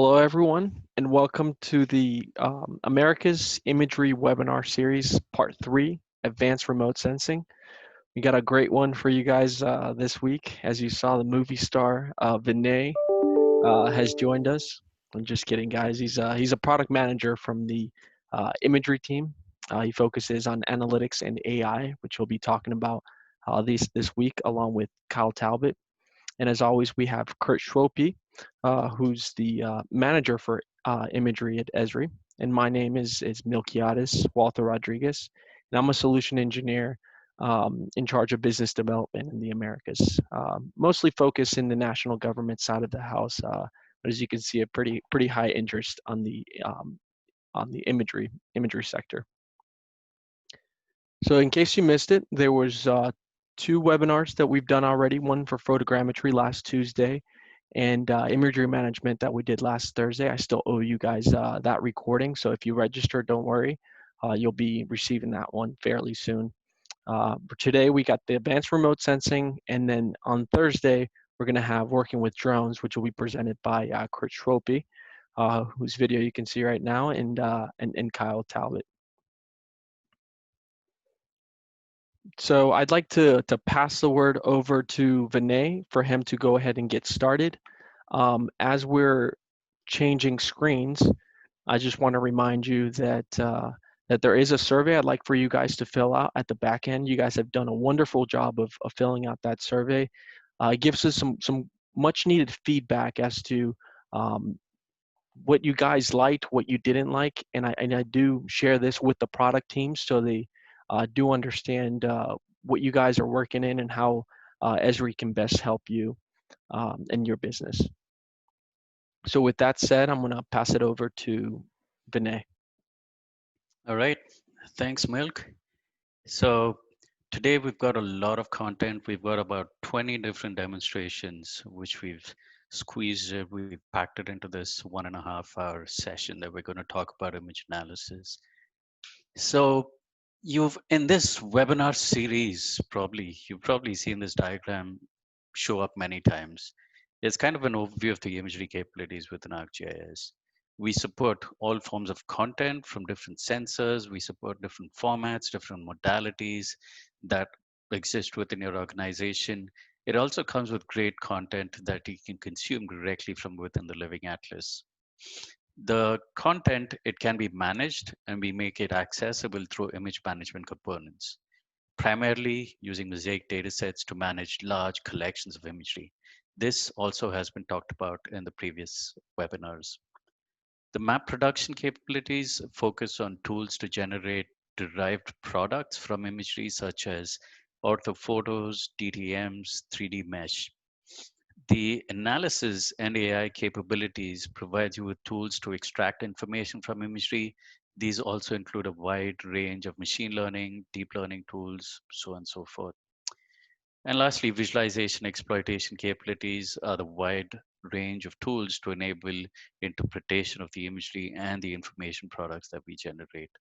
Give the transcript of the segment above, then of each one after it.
Hello, everyone, and welcome to the America's Imagery Webinar Series, Part 3, Advanced Remote Sensing. We got a great one for you guys this week. As you saw, the movie star Vinay has joined us. I'm just kidding, guys. He's a product manager from the imagery team. He focuses on analytics and AI, which we'll be talking about this week, along with Kyle Talbot. And as always, we have Kurt Schwope, who's the manager for imagery at Esri. And my name is Milkiadis Walter Rodriguez, and I'm a solution engineer in charge of business development in the Americas, mostly focused in the national government side of the house. But as you can see, a pretty high interest on the imagery sector. So in case you missed it, there was two webinars that we've done already, one for photogrammetry last Tuesday and imagery management that we did last Thursday. I still owe you guys that recording, so if you register, don't worry. You'll be receiving that one fairly soon. For today, we got the advanced remote sensing, and then on Thursday, we're gonna have working with drones, which will be presented by Kurt Schwope, whose video you can see right now, and Kyle Talbot. So I'd like to pass the word over to Vinay for him to go ahead and get started. As we're changing screens, I just want to remind you that that there is a survey I'd like for you guys to fill out at the back end. You guys have done a wonderful job of filling out that survey. It gives us some much needed feedback as to what you guys liked, what you didn't like, and I do share this with the product teams so they do understand what you guys are working in and how Esri can best help you in your business. So with that said, I'm gonna pass it over to Vinay. All right, thanks, Milk. So today we've got a lot of content. We've got about 20 different demonstrations, which we've squeezed, we've packed it into this 1.5 hour session that we're going to talk about image analysis. So in this webinar series, you've probably seen this diagram show up many times. It's kind of an overview of the imagery capabilities within ArcGIS. We support all forms of content from different sensors. We support different formats, different modalities that exist within your organization. It also comes with great content that you can consume directly from within the Living Atlas. The content, it can be managed and we make it accessible through image management components, primarily using Mosaic datasets to manage large collections of imagery. This also has been talked about in the previous webinars. The map production capabilities focus on tools to generate derived products from imagery such as orthophotos, DTMs, 3D mesh. The analysis and AI capabilities provide you with tools to extract information from imagery. These also include a wide range of machine learning, deep learning tools, so on and so forth. And lastly, visualization exploitation capabilities are the wide range of tools to enable interpretation of the imagery and the information products that we generate.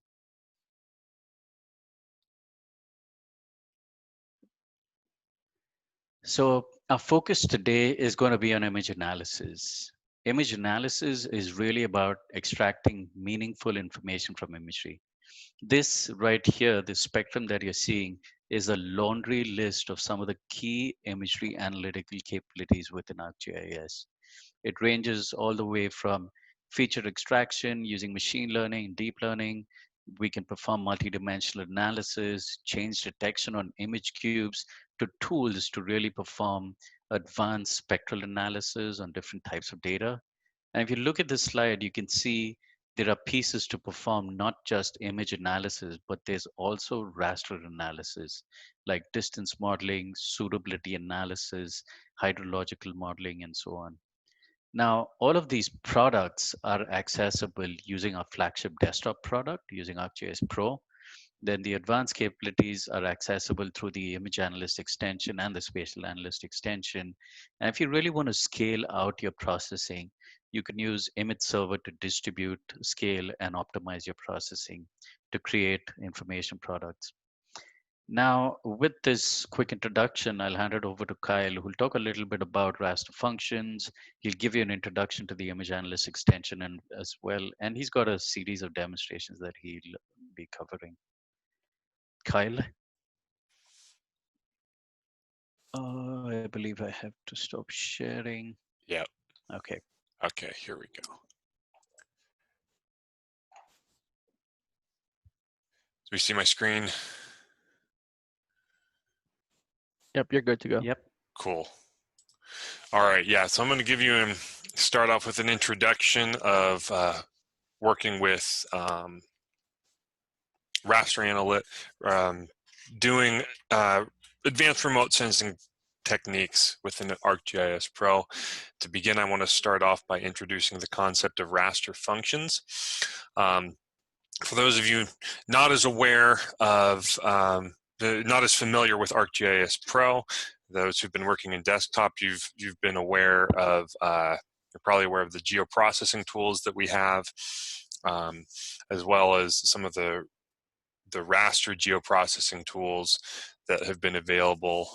So our focus today is going to be on image analysis. Image analysis is really about extracting meaningful information from imagery. This right here, the spectrum that you're seeing, is a laundry list of some of the key imagery analytical capabilities within ArcGIS. It ranges all the way from feature extraction using machine learning, deep learning. We can perform multidimensional analysis, change detection on image cubes, to tools to really perform advanced spectral analysis on different types of data. And if you look at this slide, you can see there are pieces to perform not just image analysis, but there's also raster analysis, like distance modeling, suitability analysis, hydrological modeling, and so on. Now, all of these products are accessible using our flagship desktop product, using ArcGIS Pro. Then the advanced capabilities are accessible through the image analyst extension and the spatial analyst extension. And if you really want to scale out your processing, you can use image server to distribute, scale, and optimize your processing to create information products. Now, with this quick introduction, I'll hand it over to Kyle, who'll talk a little bit about raster functions. He'll give you an introduction to the image analyst extension and as well, and he's got a series of demonstrations that he'll be covering. Kyle? I believe I have to stop sharing. Yep. Okay. Okay, here we go. Do we see my screen? Yep, you're good to go. Yep. Cool. All right, yeah, so I'm going to give you start off with an introduction of working with raster doing advanced remote sensing techniques within ArcGIS Pro. To begin, I want to start off by introducing the concept of raster functions. For those of you not as aware of, not as familiar with ArcGIS Pro, those who've been working in desktop, you've been aware of, you're probably aware of the geoprocessing tools that we have, as well as some of the raster geoprocessing tools that have been available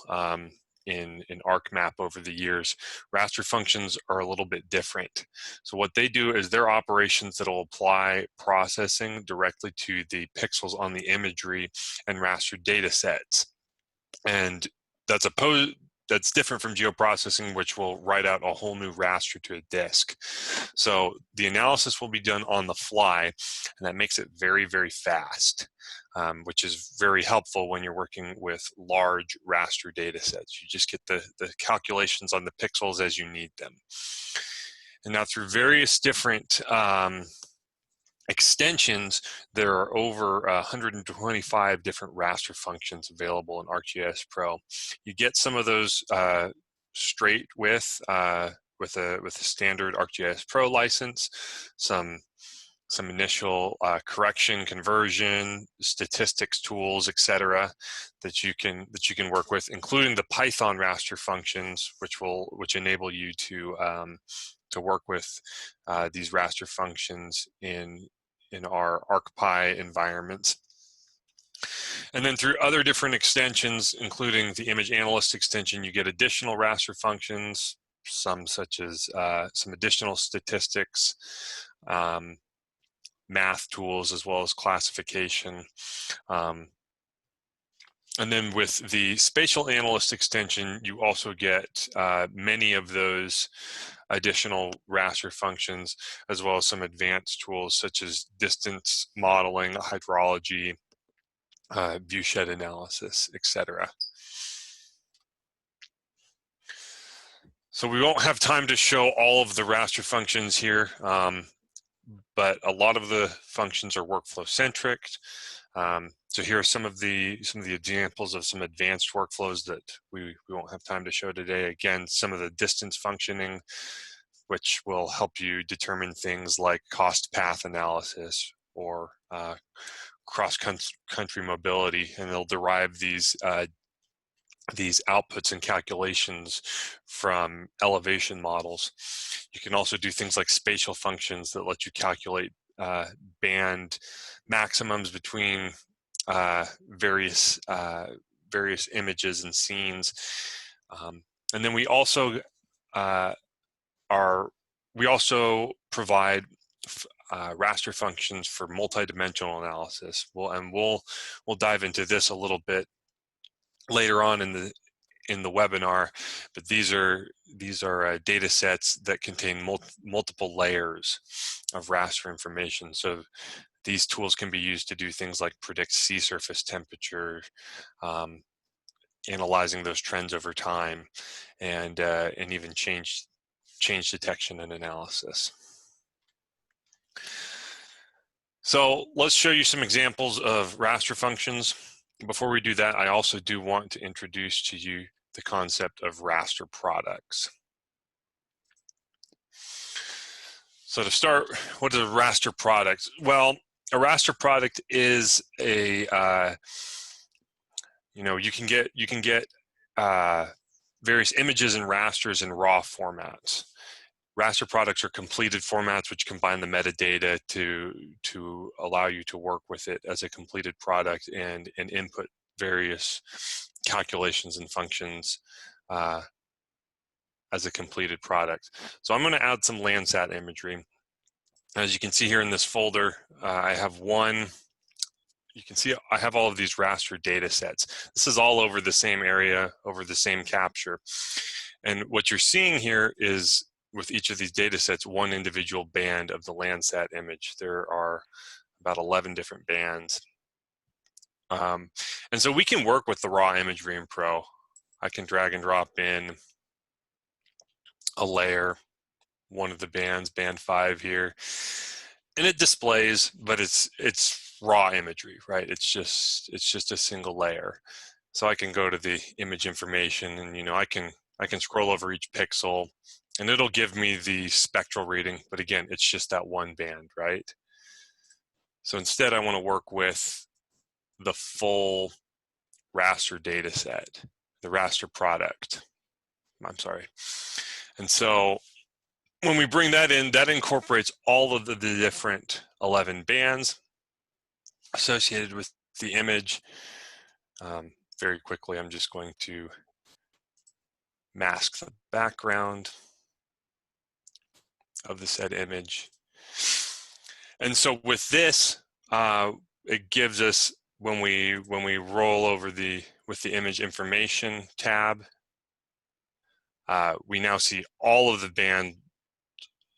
in ArcMap over the years. Raster functions are a little bit different. So what they do is they're operations that will apply processing directly to the pixels on the imagery and raster data sets. And that's different from geoprocessing, which will write out a whole new raster to a disk. So the analysis will be done on the fly, and that makes it very, very fast, which is very helpful when you're working with large raster data sets. You just get the calculations on the pixels as you need them. And now through various different extensions, there are over 125 different raster functions available in ArcGIS Pro. You get some of those straight with a standard ArcGIS Pro license, some initial correction, conversion, statistics tools, etc., that you can work with, including the Python raster functions, which enable you to work with these raster functions in our ArcPy environments. And then through other different extensions, including the image analyst extension, you get additional raster functions, some such as some additional statistics, math tools, as well as classification. And then with the spatial analyst extension, you also get many of those additional raster functions, as well as some advanced tools such as distance modeling, hydrology, viewshed analysis, etc. So we won't have time to show all of the raster functions here, but a lot of the functions are workflow centric. So here are some of the examples of some advanced workflows that we won't have time to show today. Again, some of the distance functioning, which will help you determine things like cost path analysis or cross-country mobility, and they'll derive these outputs and calculations from elevation models. You can also do things like spatial functions that let you calculate band maximums between various images and scenes. And then we also provide raster functions for multidimensional analysis. We'll dive into this a little bit later on in the webinar, but these are data sets that contain multiple layers of raster information. So these tools can be used to do things like predict sea surface temperature, analyzing those trends over time, and even change detection and analysis. So let's show you some examples of raster functions. Before we do that, I also do want to introduce to you the concept of raster products. So to start, what is a raster product? Well, a raster product is a you can get various images and rasters in raw formats. Raster products are completed formats which combine the metadata to allow you to work with it as a completed product and input various calculations and functions as a completed product. So I'm going to add some Landsat imagery. As you can see here in this folder, I have one. You can see I have all of these raster data sets. This is all over the same area, over the same capture. And what you're seeing here is, with each of these data sets, one individual band of the Landsat image. There are about 11 different bands. And so we can work with the raw imagery in Pro. I can drag and drop in a layer, one of the bands, band 5 here, and it displays, but it's raw imagery, right? It's just a single layer. So I can go to the image information, and I can scroll over each pixel, and it'll give me the spectral reading. But again, it's just that one band, right? So instead, I want to work with the full raster data set, the raster product. I'm sorry. And so when we bring that in, that incorporates all of the different 11 bands associated with the image. Very quickly, I'm just going to mask the background of the said image. And so with this, it gives us, when we roll over with the image information tab, we now see all of the band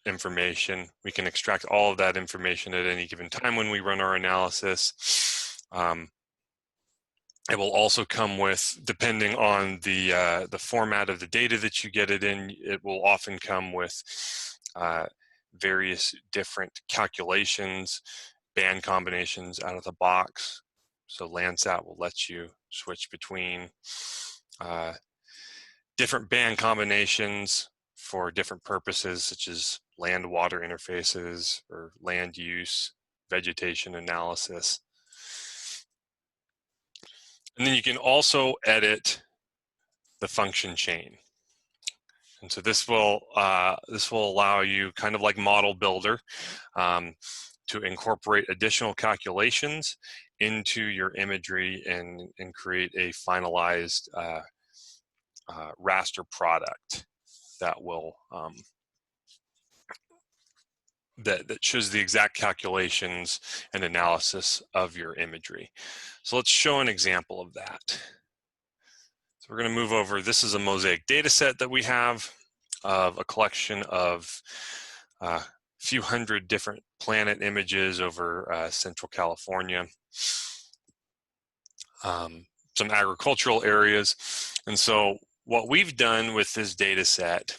information. We can extract all of that information at any given time when we run our analysis. It will also come with, depending on the format of the data that you get it in, it will often come with various different calculations, band combinations out of the box. So Landsat will let you switch between different band combinations for different purposes, such as land-water interfaces or land use, vegetation analysis. And then you can also edit the function chain. And so this will allow you, kind of like Model Builder, to incorporate additional calculations into your imagery and create a finalized raster product that will that shows the exact calculations and analysis of your imagery. So let's show an example of that. So we're going to move over. This is a mosaic data set that we have of a collection of a few hundred different planet images over Central California, some agricultural areas. And so what we've done with this data set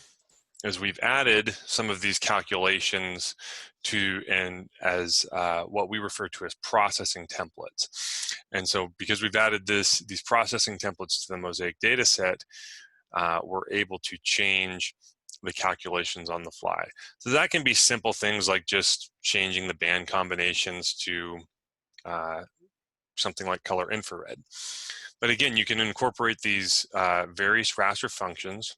is we've added some of these calculations to, and as what we refer to as processing templates. And so because we've added these processing templates to the mosaic data set, we're able to change the calculations on the fly. So that can be simple things like just changing the band combinations to something like color infrared. But again, you can incorporate these various raster functions,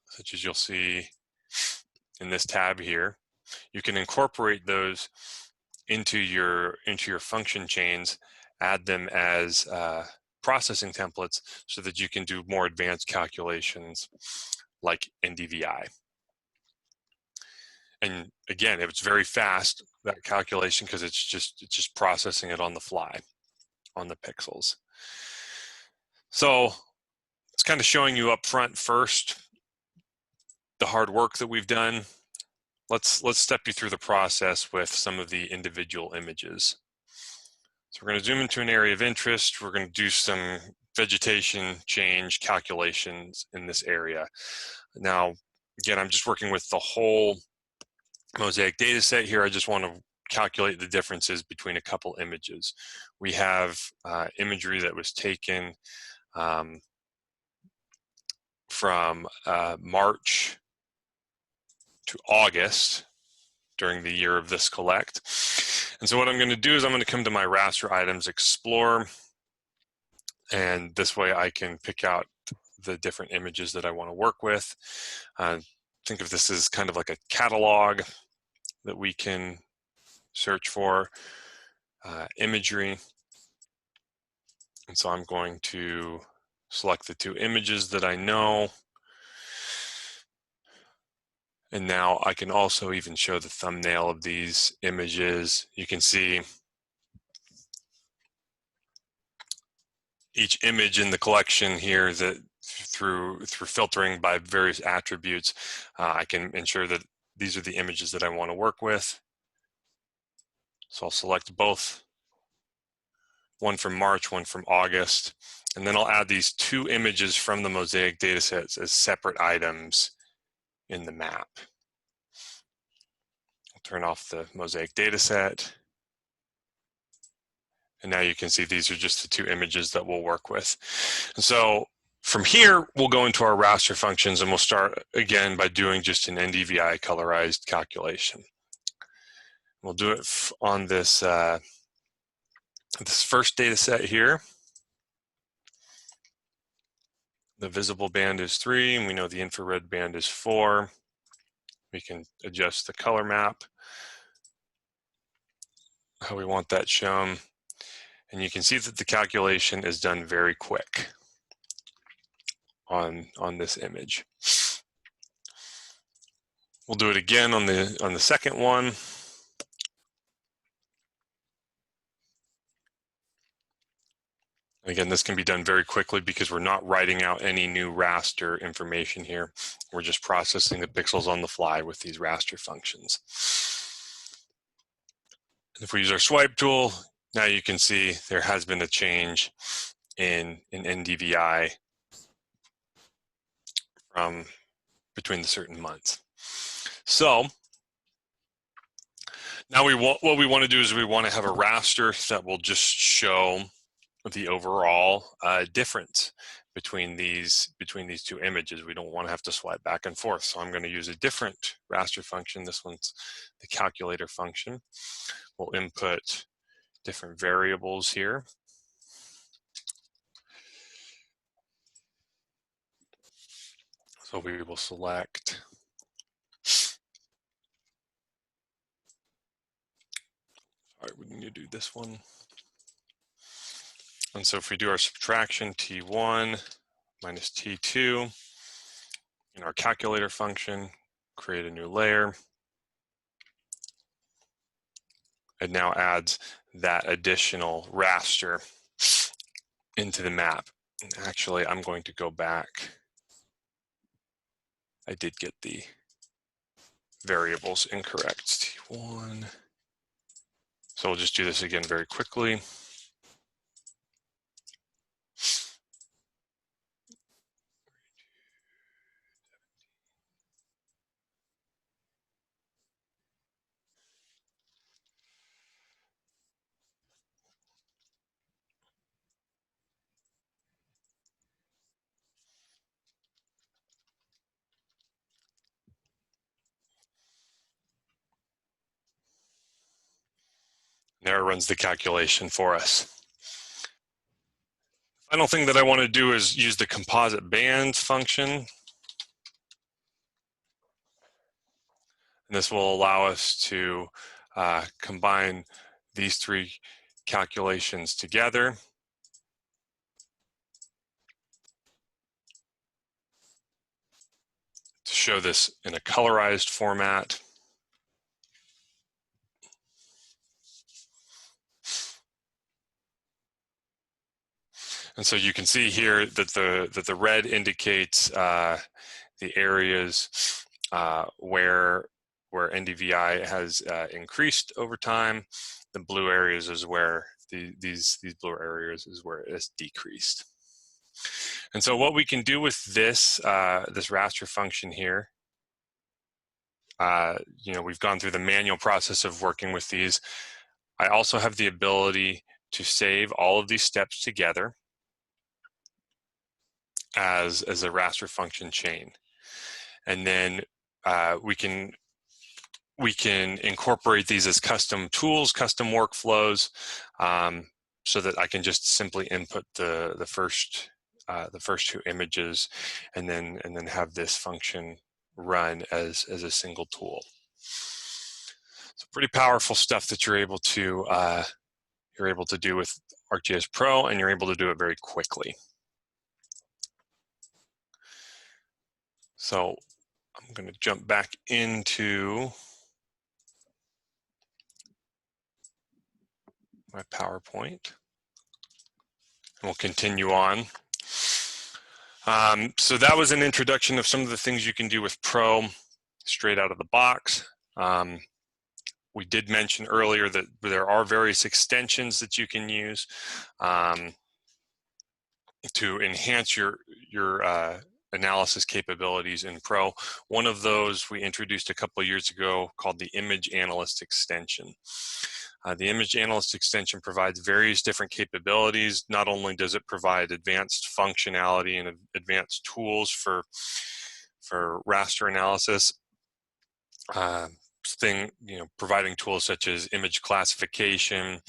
such as you'll see in this tab here. You can incorporate those into your function chains, add them as processing templates so that you can do more advanced calculations like NDVI. And again, it's very fast, that calculation, because it's just processing it on the fly on the pixels. So it's kind of showing you up front first the hard work that we've done. Let's step you through the process with some of the individual images. So we're going to zoom into an area of interest. We're going to do some vegetation change calculations in this area. Now, again, I'm just working with the whole mosaic data set here. I just want to calculate the differences between a couple images. We have imagery that was taken from March to August during the year of this collect. And so what I'm going to do is I'm going to come to my raster items Explorer, and this way I can pick out the different images that I want to work with. Think of this as kind of like a catalog that we can search for imagery. And so I'm going to select the two images that I know. And now I can also even show the thumbnail of these images. You can see each image in the collection here that through filtering by various attributes, I can ensure that these are the images that I want to work with. So I'll select both, one from March, one from August, and then I'll add these two images from the Mosaic datasets as separate items in the map. I'll turn off the Mosaic dataset. And now you can see these are just the two images that we'll work with. And so from here, we'll go into our raster functions, and we'll start again by doing just an NDVI colorized calculation. We'll do it on this, this first data set here. The visible band is 3, and we know the infrared band is 4. We can adjust the color map, how we want that shown. And you can see that the calculation is done very quick on this image. We'll do it again on the second one. Again, this can be done very quickly because we're not writing out any new raster information here. We're just processing the pixels on the fly with these raster functions. And if we use our swipe tool, now you can see there has been a change in NDVI from between the certain months. So now what we want to do is we want to have a raster that will just show the overall difference between these two images. We don't want to have to swipe back and forth. So I'm going to use a different raster function. This one's the calculator function. We'll input different variables here. So we will select we need to do this one. And so if we do our subtraction, T1 minus T2, in our calculator function, create a new layer. It now adds that additional raster into the map. And actually, I'm going to go back. I did get the variables incorrect. T1. So we'll just do this again very quickly. There it runs the calculation for us. Final thing that I want to do is use the composite bands function. And this will allow us to combine these three calculations together. To show this in a colorized format. And so you can see here that the red indicates the areas where NDVI has increased over time. The blue areas is where these blue areas is where it has decreased. And so what we can do with this this raster function here, you know, we've gone through the manual process of working with these. I also have the ability to save all of these steps together as a raster function chain. And then we can incorporate these as custom tools, custom workflows, so that I can just simply input the first two images, and then have this function run as a single tool. So pretty powerful stuff that you're able to do with ArcGIS Pro, and you're able to do it very quickly. So I'm going to jump back into my PowerPoint, and we'll continue on. So that was an introduction of some of the things you can do with Pro straight out of the box. We did mention earlier that there are various extensions that you can use to enhance your analysis capabilities in Pro. One of those we introduced a couple of years ago called the Image Analyst extension. The Image Analyst extension provides various different capabilities. Not only does it provide advanced functionality and advanced tools for raster analysis, providing tools such as image classification,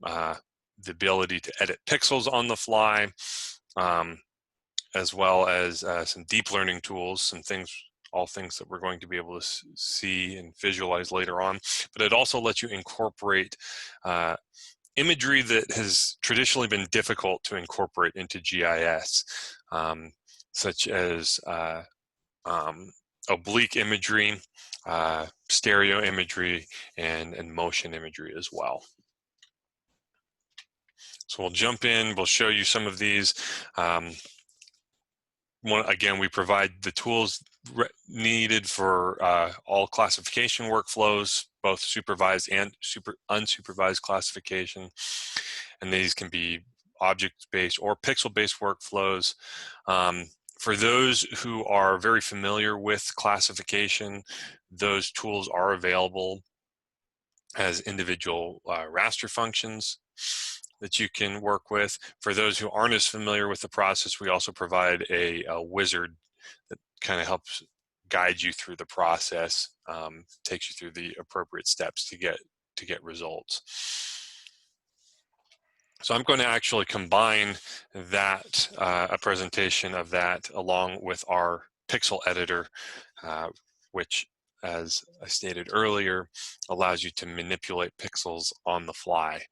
the ability to edit pixels on the fly, as well as some deep learning tools, all things that we're going to be able to see and visualize later on. But it also lets you incorporate imagery that has traditionally been difficult to incorporate into GIS, such as oblique imagery, stereo imagery, and motion imagery as well. So we'll jump in, we'll show you some of these. Again, we provide the tools needed for all classification workflows, both supervised and unsupervised classification. And these can be object-based or pixel-based workflows. For those who are very familiar with classification, those tools are available as individual raster functions that you can work with. For those who aren't as familiar with the process, we also provide a wizard that kind of helps guide you through the process, takes you through the appropriate steps to get results. So I'm going to actually combine that, a presentation of that, along with our pixel editor, which, as I stated earlier, allows you to manipulate pixels on the fly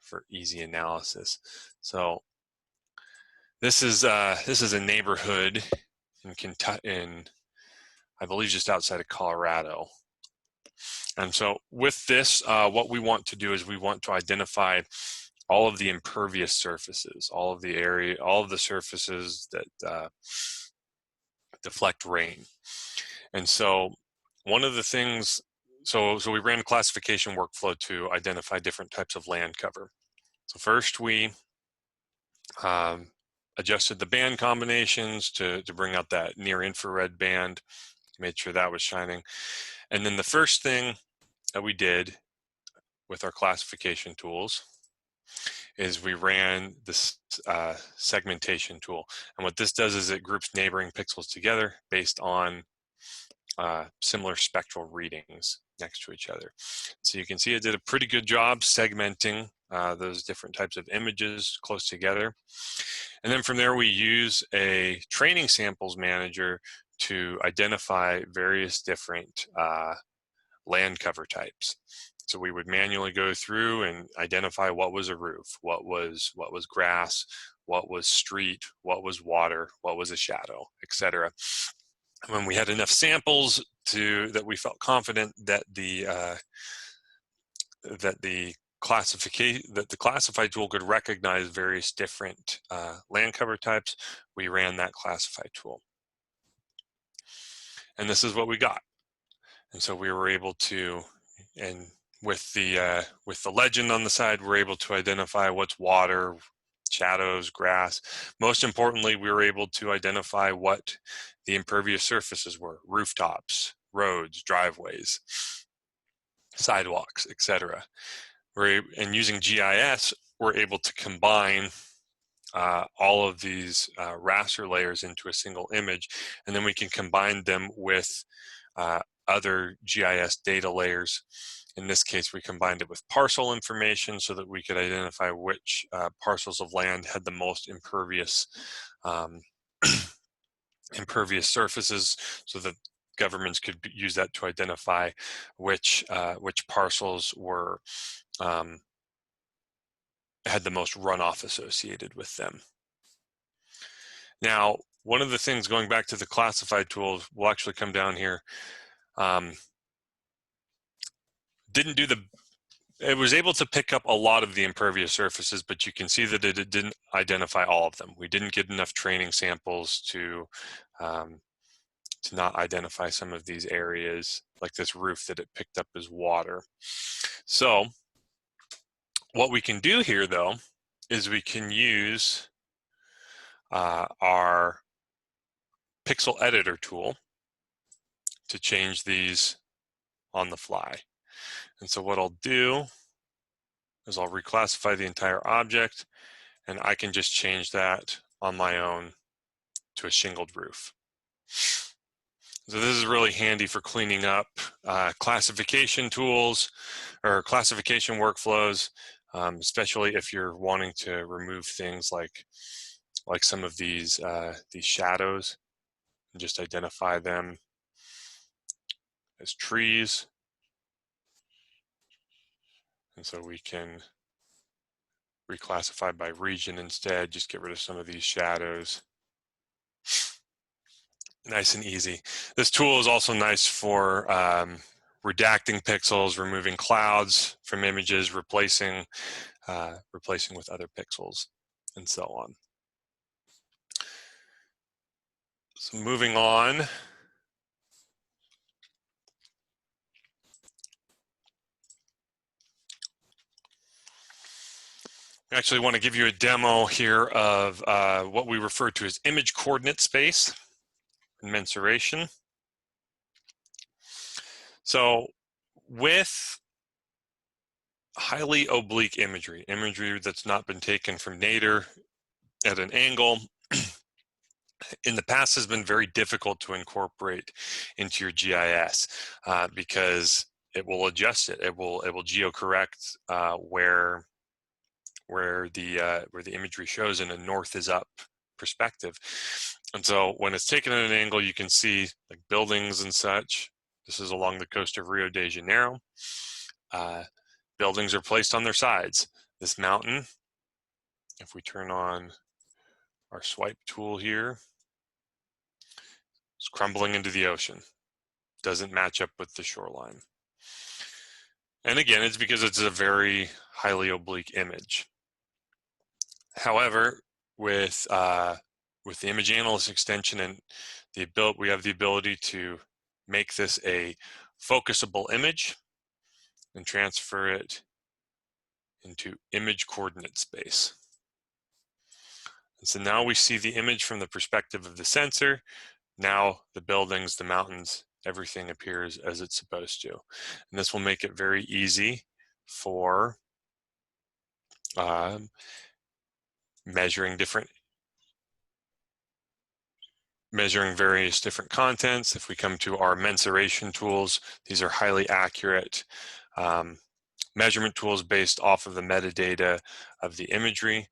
for easy analysis. So this is a neighborhood in Kentucky, I believe just outside of Colorado. And so with this, what we want to do is we want to identify all of the impervious surfaces, all of the surfaces that deflect rain. And so one of the things, so we ran a classification workflow to identify different types of land cover. So first we adjusted the band combinations to bring out that near infrared band, made sure that was shining. And then the first thing that we did with our classification tools is we ran this segmentation tool. And what this does is it groups neighboring pixels together based on similar spectral readings next to each other. So you can see it did a pretty good job segmenting those different types of images close together. And then from there, we use a training samples manager to identify various different land cover types. So we would manually go through and identify what was a roof, what was grass, what was street, what was water, what was a shadow, etc. When we had enough samples that we felt confident that the classify tool could recognize various different land cover types, we ran that classify tool. And this is what we got. And so we were able to, and with the legend on the side, we're able to identify what's water, shadows, grass. Most importantly, we were able to identify what the impervious surfaces were: rooftops, roads, driveways, sidewalks, etc. And using GIS, we're able to combine all of these raster layers into a single image, and then we can combine them with other GIS data layers. In this case, we combined it with parcel information so that we could identify which parcels of land had the most impervious impervious surfaces, so that governments could use that to identify which parcels were had the most runoff associated with them. Now, one of the things, going back to the classified tools, we'll actually come down here. It was able to pick up a lot of the impervious surfaces, but you can see that it didn't identify all of them. We didn't get enough training samples to not identify some of these areas, like this roof that it picked up as water. So what we can do here, though, is we can use our pixel editor tool to change these on the fly. And so what I'll do is I'll reclassify the entire object, and I can just change that on my own to a shingled roof. So this is really handy for cleaning up classification tools or classification workflows, especially if you're wanting to remove things like some of these shadows, and just identify them as trees. And so we can reclassify by region instead, just get rid of some of these shadows. Nice and easy. This tool is also nice for redacting pixels, removing clouds from images, replacing with other pixels, and so on. So moving on. I actually want to give you a demo here of what we refer to as image coordinate space and mensuration. So with highly oblique imagery that's not been taken from nadir at an angle, in the past has been very difficult to incorporate into your GIS because it will adjust it. It will geocorrect where the imagery shows in a north is up perspective. And so when it's taken at an angle, you can see like buildings and such. This is along the coast of Rio de Janeiro. Buildings are placed on their sides. This mountain, if we turn on our swipe tool here, it's crumbling into the ocean. Doesn't match up with the shoreline. And again, it's because it's a very highly oblique image. However, with the image analyst extension and we have the ability to make this a focusable image and transfer it into image coordinate space. And so now we see the image from the perspective of the sensor. Now the buildings, the mountains, everything appears as it's supposed to. And this will make it very easy for measuring various different contents. If we come to our mensuration tools, these are highly accurate measurement tools based off of the metadata of the imagery.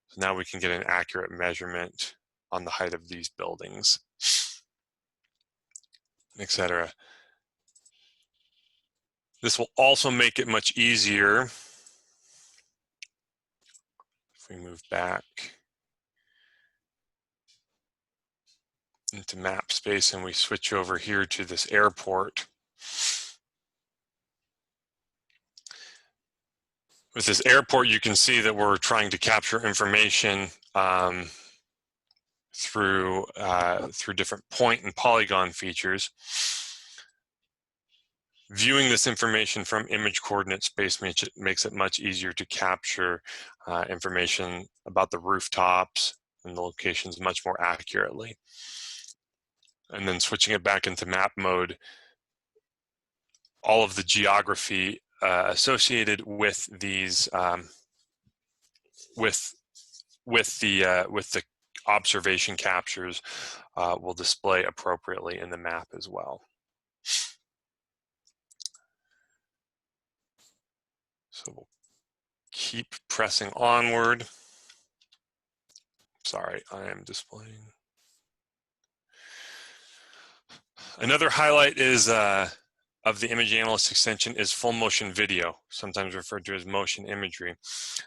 So now we can get an accurate measurement on the height of these buildings, etc. This will also make it much easier if we move back into map space and we switch over here to this airport. With this airport, you can see that we're trying to capture information through different point and polygon features. Viewing this information from image coordinate space makes it much easier to capture information about the rooftops and the locations much more accurately. And then switching it back into map mode, all of the geography associated with these with the observation captures will display appropriately in the map as well. So we'll keep pressing onward. Sorry, I am displaying. Another highlight is of the image analyst extension is full motion video, sometimes referred to as motion imagery.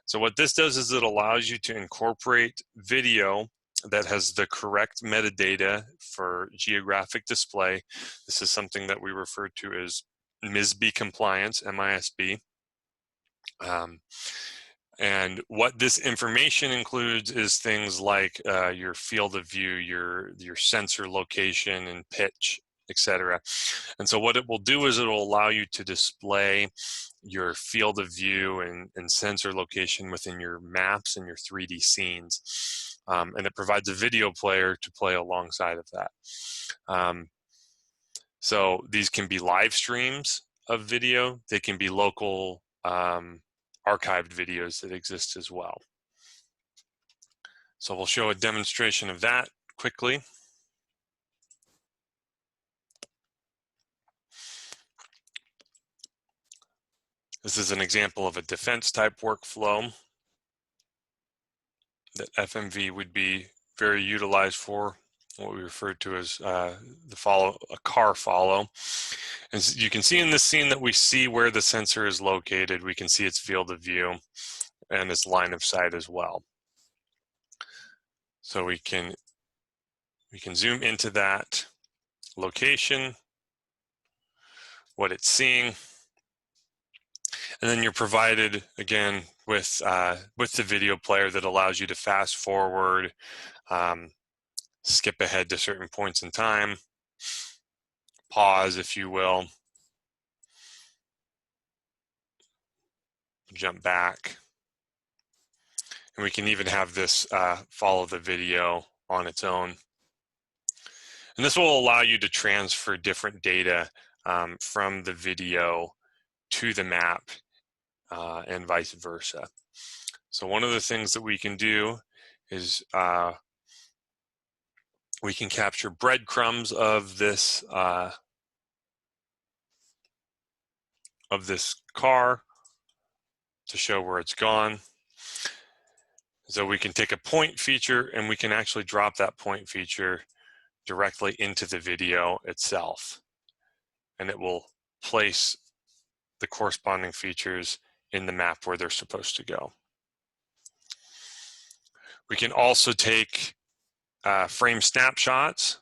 So what this does is it allows you to incorporate video that has the correct metadata for geographic display. This is something that we refer to as MISB compliance, MISB. And what this information includes is things like your field of view, your sensor location and pitch, etc. And so what it will do is it will allow you to display your field of view and sensor location within your maps and your 3D scenes. And it provides a video player to play alongside of that. So these can be live streams of video. They can be local archived videos that exist as well. So we'll show a demonstration of that quickly. This is an example of a defense type workflow that FMV would be very utilized for, what we refer to as a car follow. And you can see in this scene that we see where the sensor is located. We can see its field of view and its line of sight as well. So we can zoom into that location, what it's seeing, and then you're provided again with the video player that allows you to fast forward, skip ahead to certain points in time, pause if you will, jump back, and we can even have this follow the video on its own. And this will allow you to transfer different data from the video to the map and vice versa. So one of the things that we can do is we can capture breadcrumbs of this car to show where it's gone. So we can take a point feature and we can actually drop that point feature directly into the video itself, and it will place the corresponding features in the map where they're supposed to go. We can also take frame snapshots.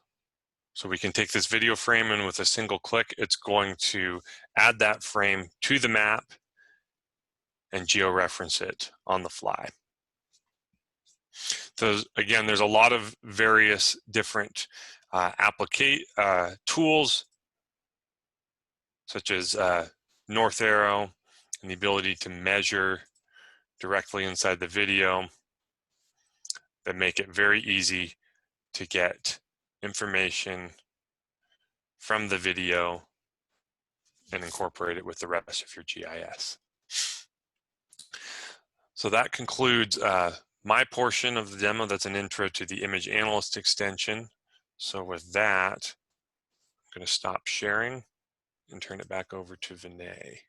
So we can take this video frame and with a single click, it's going to add that frame to the map and georeference it on the fly. So again, there's a lot of various different tools, such as north arrow and the ability to measure directly inside the video, that make it very easy to get information from the video and incorporate it with the rest of your GIS. So that concludes my portion of the demo. That's an intro to the image analyst extension. So with that, I'm going to stop sharing and turn it back over to Vinay.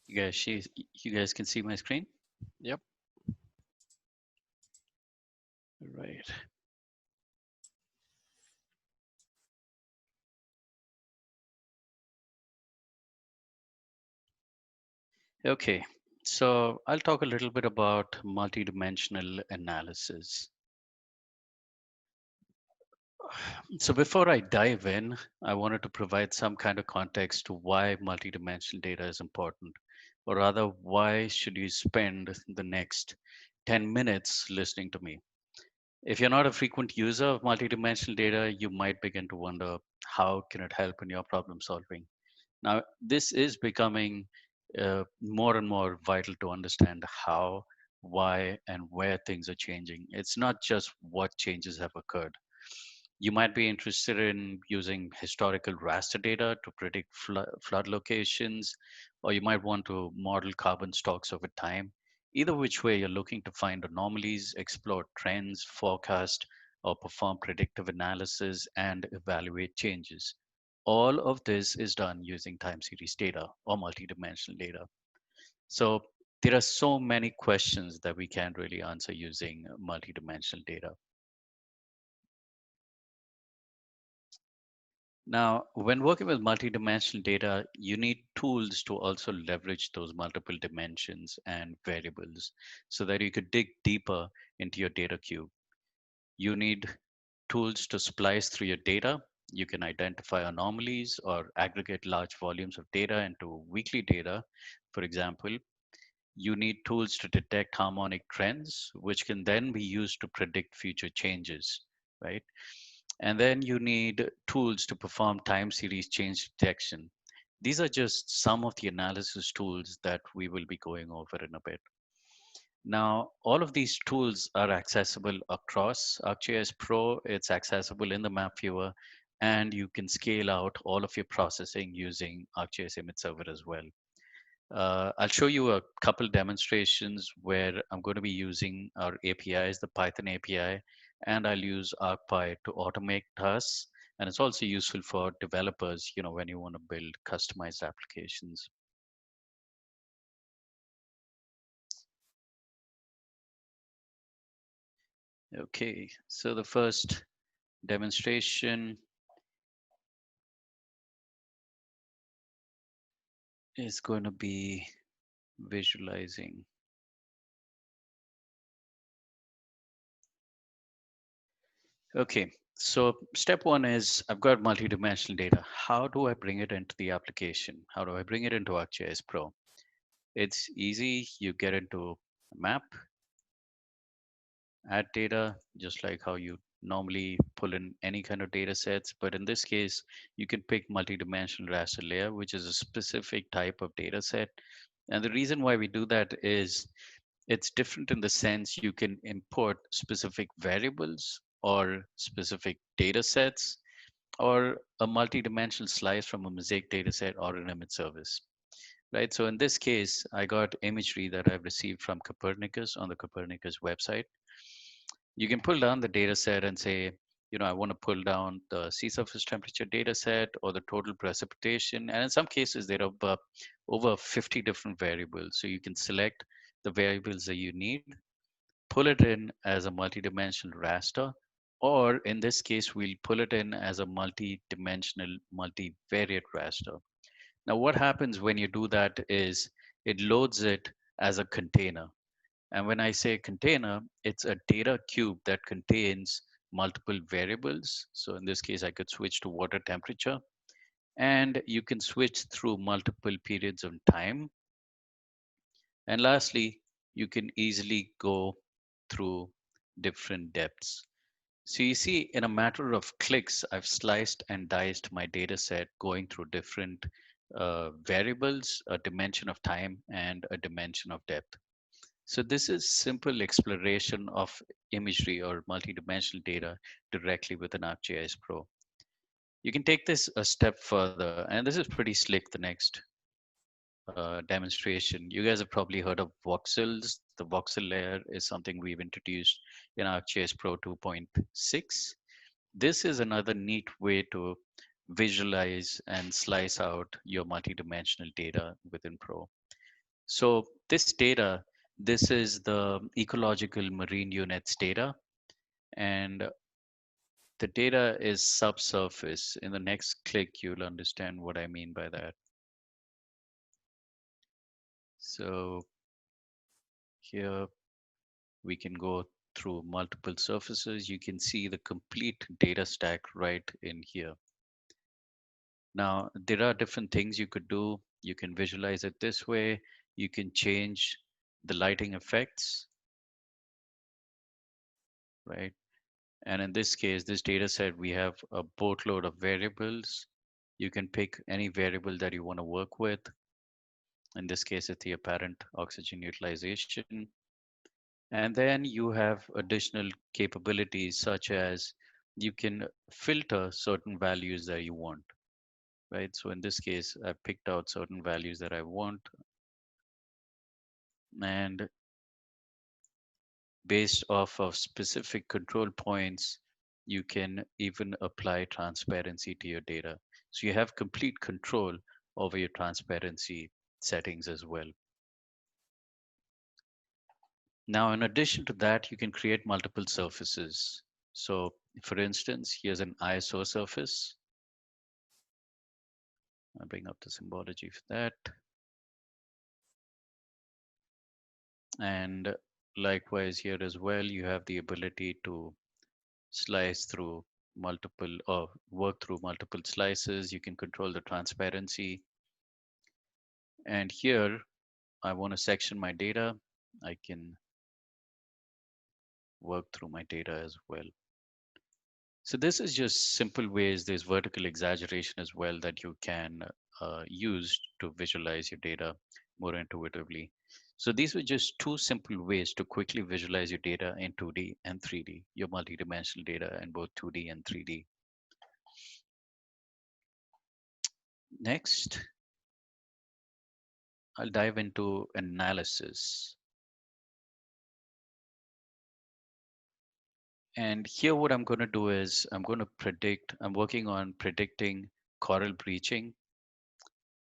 You guys can see my screen? Yep. Right. Okay, so I'll talk a little bit about multidimensional analysis. So before I dive in, I wanted to provide some kind of context to why multidimensional data is important, or rather, why should you spend the next 10 minutes listening to me? If you're not a frequent user of multidimensional data, you might begin to wonder, how can it help in your problem solving? Now, this is becoming more and more vital to understand how, why, and where things are changing. It's not just what changes have occurred. You might be interested in using historical raster data to predict flood locations, or you might want to model carbon stocks over time. Either which way, you're looking to find anomalies, explore trends, forecast, or perform predictive analysis and evaluate changes. All of this is done using time series data or multidimensional data. So there are so many questions that we can't really answer using multidimensional data. Now, when working with multidimensional data, you need tools to also leverage those multiple dimensions and variables so that you could dig deeper into your data cube. You need tools to splice through your data. You can identify anomalies or aggregate large volumes of data into weekly data. For example, you need tools to detect harmonic trends, which can then be used to predict future changes, right? And then you need tools to perform time series change detection. These are just some of the analysis tools that we will be going over in a bit. Now, all of these tools are accessible across ArcGIS Pro. It's accessible in the map viewer, and you can scale out all of your processing using ArcGIS Image Server as well. I'll show you a couple demonstrations where I'm going to be using our APIs, the Python API, and I'll use ArcPy to automate tasks. And it's also useful for developers, when you want to build customized applications. Okay, so the first demonstration is going to be visualizing. Okay, so step one is I've got multidimensional data. How do I bring it into the application? How do I bring it into ArcGIS Pro? It's easy. You get into a map, add data, just like how you normally pull in any kind of data sets. But in this case, you can pick multidimensional raster layer, which is a specific type of data set. And the reason why we do that is it's different in the sense you can import specific variables or specific data sets or a multi-dimensional slice from a mosaic data set or an image service, right? So in this case, I got imagery that I've received from Copernicus on the Copernicus website. You can pull down the data set and say, I want to pull down the sea surface temperature data set or the total precipitation. And in some cases, there are over 50 different variables. So you can select the variables that you need, pull it in as a multi-dimensional raster, or in this case, we'll pull it in as a multi-dimensional multivariate raster. Now, what happens when you do that is it loads it as a container. And when I say container, it's a data cube that contains multiple variables. So in this case, I could switch to water temperature, and you can switch through multiple periods of time. And lastly, you can easily go through different depths. So you see, in a matter of clicks, I've sliced and diced my data set going through different variables, a dimension of time and a dimension of depth. So this is simple exploration of imagery or multidimensional data directly within ArcGIS Pro. You can take this a step further, and this is pretty slick, the next demonstration. You guys have probably heard of voxels. The voxel layer is something we've introduced in ArcGIS Pro 2.6. This is another neat way to visualize and slice out your multidimensional data within Pro. So this data, this is the ecological marine units data, and the data is subsurface. In the next click, you'll understand what I mean by that. So here we can go through multiple surfaces. You can see the complete data stack right in here. Now, there are different things you could do. You can visualize it this way. You can change the lighting effects, right? And in this case, this data set, we have a boatload of variables. You can pick any variable that you want to work with. In this case, it's the apparent oxygen utilization. And then you have additional capabilities such as you can filter certain values that you want, right? So in this case, I picked out certain values that I want, and based off of specific control points, you can even apply transparency to your data. So you have complete control over your transparency settings as well. Now, in addition to that, you can create multiple surfaces. So for instance, here's an ISO surface. I'll bring up the symbology for that. And likewise here as well, you have the ability to slice through multiple or work through multiple slices. You can control the transparency. And here I want to section my data. I can work through my data as well. So this is just simple ways. There's vertical exaggeration as well that you can use to visualize your data more intuitively. So these were just two simple ways to quickly visualize your data in 2D and 3D, your multidimensional data in both 2D and 3D. Next, I'll dive into analysis. And here what I'm going to do is I'm working on predicting coral bleaching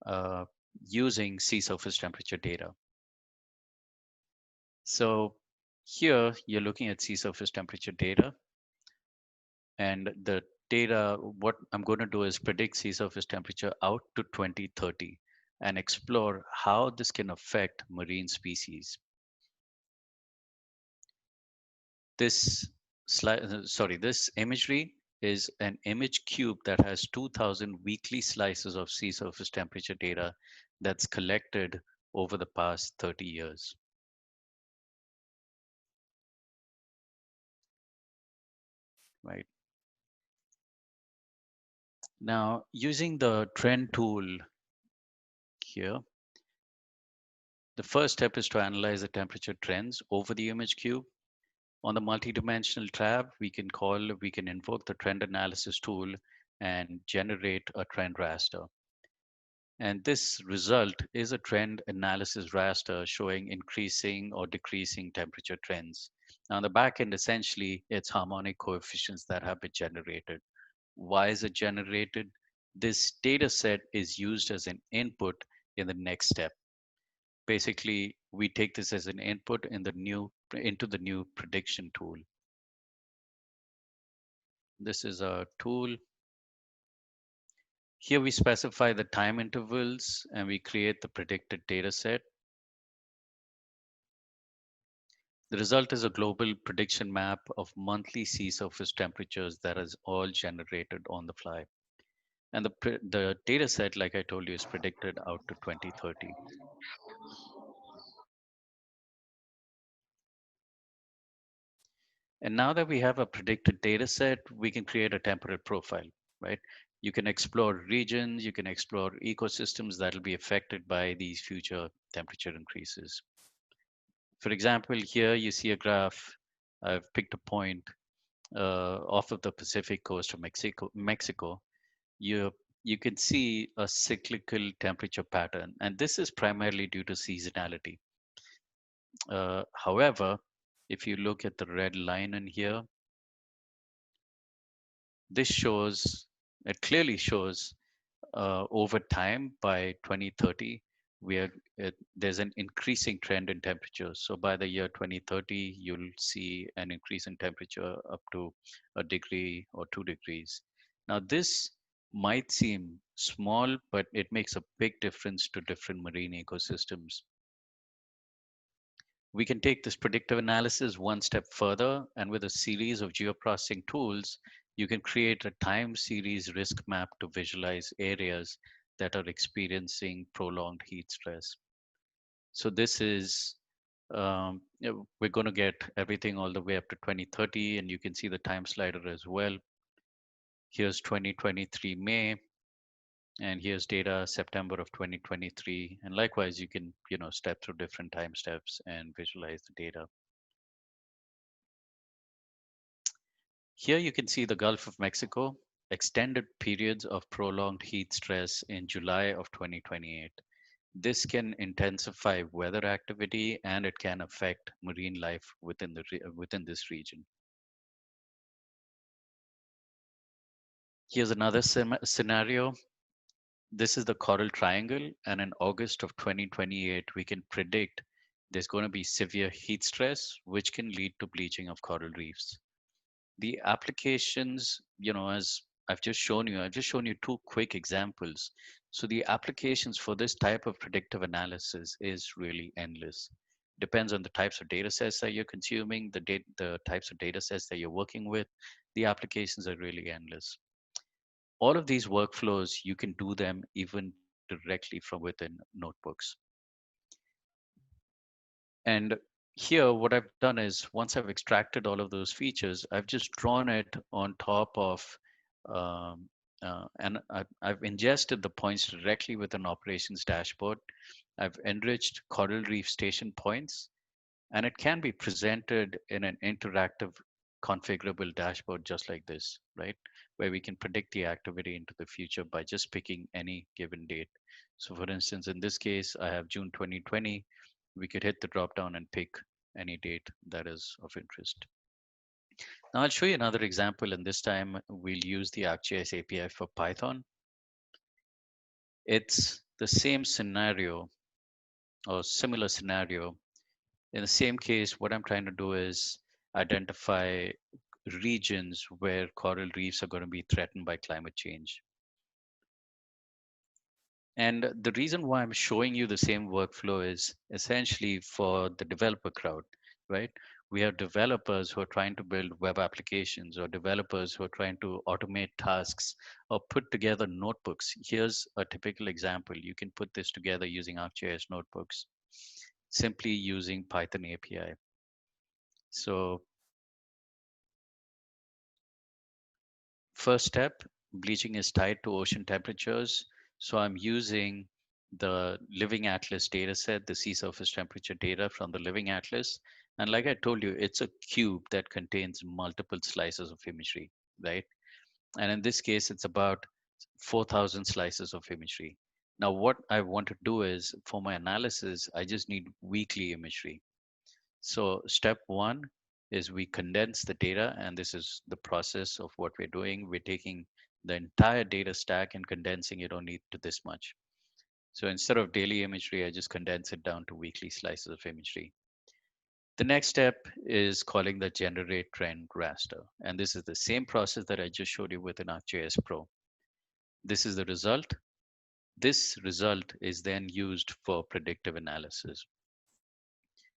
uh, using sea surface temperature data. So here you're looking at sea surface temperature data, and the data, what I'm going to do is predict sea surface temperature out to 2030 and explore how this can affect marine species. This this imagery is an image cube that has 2000 weekly slices of sea surface temperature data that's collected over the past 30 years. Right. Now, using the trend tool here, the first step is to analyze the temperature trends over the image cube. On the multidimensional tab, we can invoke the trend analysis tool and generate a trend raster. And this result is a trend analysis raster showing increasing or decreasing temperature trends. Now, on the back end, essentially, it's harmonic coefficients that have been generated. Why is it generated? This data set is used as an input in the next step. Basically, we take this as an input into the new prediction tool. This is a tool. Here we specify the time intervals and we create the predicted data set. The result is a global prediction map of monthly sea surface temperatures that is all generated on the fly. And the data set, like I told you, is predicted out to 2030. And now that we have a predicted data set, we can create a temperate profile, right? You can explore regions, you can explore ecosystems that will be affected by these future temperature increases. For example, here you see a graph. I've picked a point off of the Pacific coast of Mexico. You, you can see a cyclical temperature pattern, and this is primarily due to seasonality. However, if you look at the red line in here, this shows, it clearly shows over time by 2030, there's an increasing trend in temperature. So by the year 2030, you'll see an increase in temperature up to a degree or 2 degrees. Now, this might seem small, but it makes a big difference to different marine ecosystems. We can take this predictive analysis one step further, and with a series of geoprocessing tools, you can create a time series risk map to visualize areas that are experiencing prolonged heat stress. So this is, we're going to get everything all the way up to 2030, and you can see the time slider as well. Here's 2023 May, and here's data September of 2023. And likewise, you can, step through different time steps and visualize the data. Here you can see the Gulf of Mexico, extended periods of prolonged heat stress in July of 2028. This can intensify weather activity and it can affect marine life within this region. Here's another scenario. This is the Coral Triangle, and in August of 2028, we can predict There's going to be severe heat stress, which can lead to bleaching of coral reefs. The applications, as I've just shown you two quick examples. So the applications for this type of predictive analysis is really endless. Depends on the types of data sets that you're consuming, the types of data sets that you're working with. The applications are really endless. All of these workflows, you can do them even directly from within notebooks. And here, what I've done is once I've extracted all of those features, I've just drawn it on top of, um, and I've ingested the points directly with an operations dashboard. I've enriched coral reef station points, and it can be presented in an interactive configurable dashboard just like this, right? Where we can predict the activity into the future by just picking any given date. So for instance, in this case, I have June 2020. We could hit the drop down and pick any date that is of interest. Now I'll show you another example, and this time we'll use the ArcGIS API for Python. It's the same scenario or similar scenario. In the same case, what I'm trying to do is identify regions where coral reefs are going to be threatened by climate change. And the reason why I'm showing you the same workflow is essentially for the developer crowd, right? We have developers who are trying to build web applications or developers who are trying to automate tasks or put together notebooks. Here's a typical example. You can put this together using ArcGIS notebooks, simply using Python API. So first step, bleaching is tied to ocean temperatures. So I'm using the Living Atlas data set, the sea surface temperature data from the Living Atlas. And like I told you, it's a cube that contains multiple slices of imagery, right? And in this case, it's about 4,000 slices of imagery. Now, what I want to do is for my analysis, I just need weekly imagery. So step one is we condense the data, and this is the process of what we're doing. We're taking the entire data stack and condensing it only to this much. So instead of daily imagery, I just condense it down to weekly slices of imagery. The next step is calling the generate trend raster. And this is the same process that I just showed you with an ArcGIS Pro. This is the result. This result is then used for predictive analysis.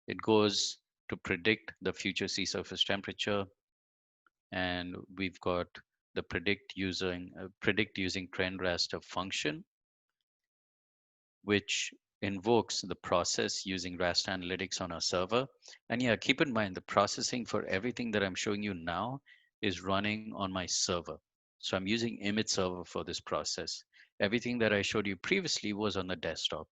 It goes to predict the future sea surface temperature, and we've got the predict using trend raster function, which invokes the process using raster analytics on our server. And yeah, keep in mind the processing for everything that I'm showing you now is running on my server. So I'm using image server for this process. Everything that I showed you previously was on the desktop.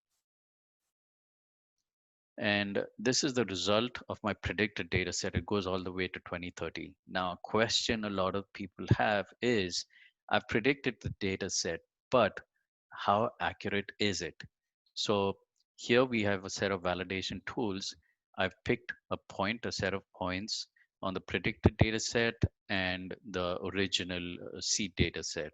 And this is the result of my predicted data set. It goes all the way to 2030. Now, a question a lot of people have is, I've predicted the data set, but how accurate is it? So here we have a set of validation tools. I've picked a set of points on the predicted data set and the original seed data set.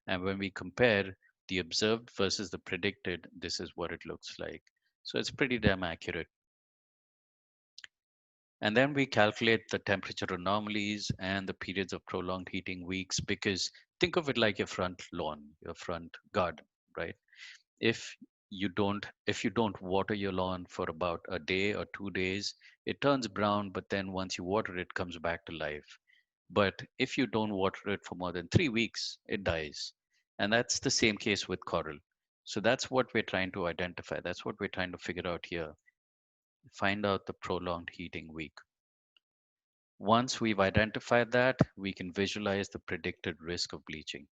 And when we compare the observed versus the predicted, this is what it looks like. So it's pretty damn accurate. And then we calculate the temperature anomalies and the periods of prolonged heating weeks, because think of it like your front lawn, your front garden, right? If if you don't water your lawn for about a day or 2 days, it turns brown, but then once you water it, comes back to life. But if you don't water it for more than 3 weeks, it dies. And that's the same case with coral. So that's what we're trying to identify. That's what we're trying to figure out here. Find out the prolonged heating week. Once we've identified that, we can visualize the predicted risk of bleaching.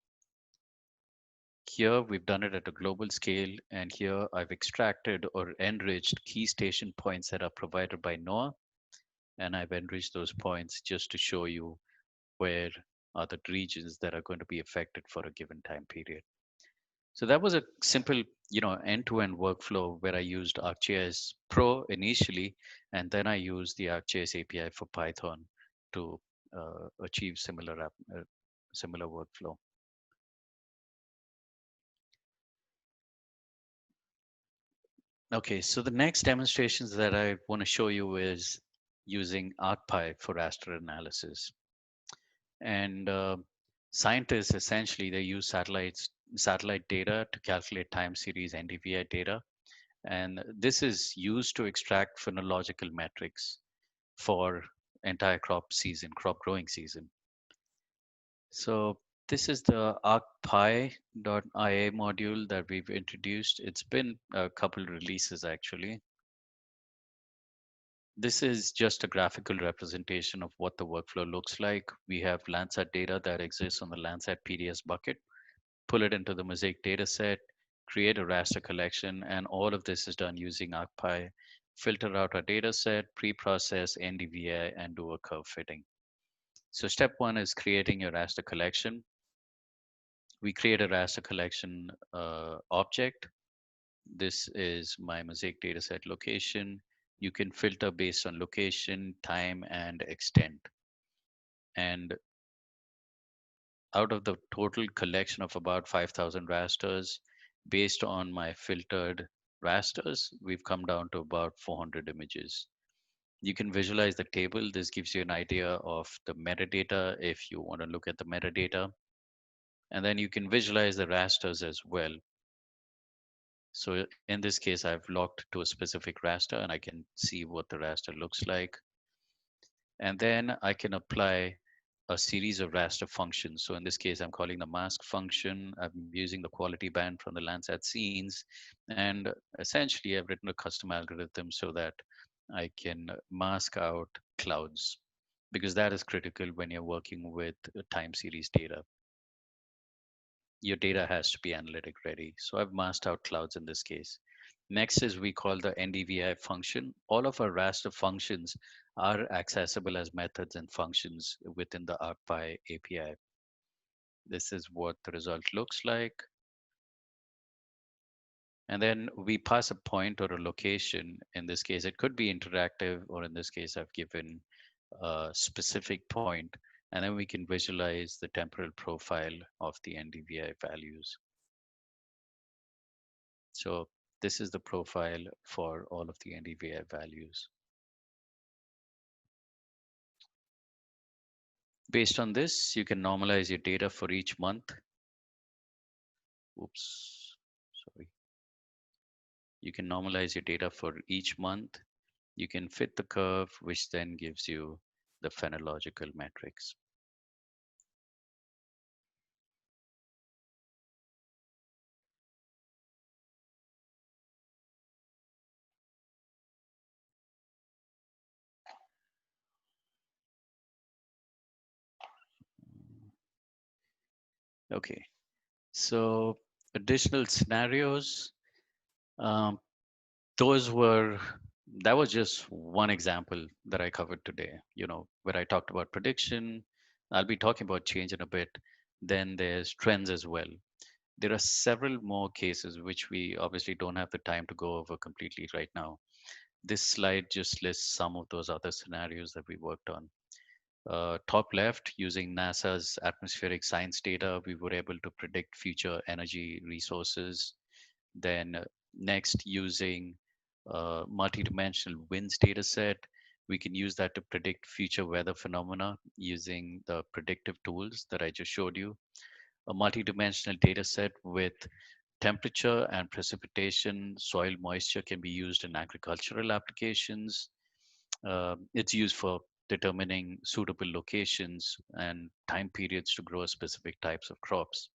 Here, we've done it at a global scale, and here I've extracted or enriched key station points that are provided by NOAA, and I've enriched those points just to show you where are the regions that are going to be affected for a given time period. So that was a simple, end-to-end workflow where I used ArcGIS Pro initially, and then I used the ArcGIS API for Python to achieve similar workflow. Okay, so the next demonstrations that I want to show you is using ArcPy for raster analysis. And scientists essentially they use satellite data to calculate time series NDVI data, and this is used to extract phenological metrics for entire crop growing season. So this is the arcpy.ia module that we've introduced. It's been a couple releases actually. This is just a graphical representation of what the workflow looks like. We have Landsat data that exists on the Landsat PDS bucket, pull it into the Mosaic data set, create a raster collection, and all of this is done using ArcPy. Filter out our data set, pre-process NDVI, and do a curve fitting. So step one is creating your raster collection. We create a raster collection object. This is my Mosaic dataset location. You can filter based on location, time, and extent. And out of the total collection of about 5,000 rasters, based on my filtered rasters, we've come down to about 400 images. You can visualize the table. This gives you an idea of the metadata if you want to look at the metadata. And then you can visualize the rasters as well. So in this case, I've locked to a specific raster and I can see what the raster looks like. And then I can apply a series of raster functions. So in this case, I'm calling the mask function. I'm using the quality band from the Landsat scenes. And essentially, I've written a custom algorithm so that I can mask out clouds because that is critical when you're working with time series data. Your data has to be analytic ready. So I've masked out clouds in this case. Next is we call the NDVI function. All of our raster functions are accessible as methods and functions within the ArcPy API. This is what the result looks like. And then we pass a point or a location. In this case, it could be interactive, or in this case, I've given a specific point. And then we can visualize the temporal profile of the NDVI values. So this is the profile for all of the NDVI values. Based on this, you can normalize your data for each month. Oops, sorry. You can normalize your data for each month. You can fit the curve, which then gives you the phenological metrics. Okay, so additional scenarios. Um, those were that was just one example that I covered today. Where I talked about prediction. I'll be talking about change in a bit. Then there's trends as well. There are several more cases which we obviously don't have the time to go over completely right now. This slide just lists some of those other scenarios that we worked on. Top left, using NASA's atmospheric science data, we were able to predict future energy resources. Then next, using multidimensional winds data set, we can use that to predict future weather phenomena using the predictive tools that I just showed you. A multidimensional data set with temperature and precipitation, soil moisture can be used in agricultural applications. It's used for determining suitable locations and time periods to grow specific types of crops.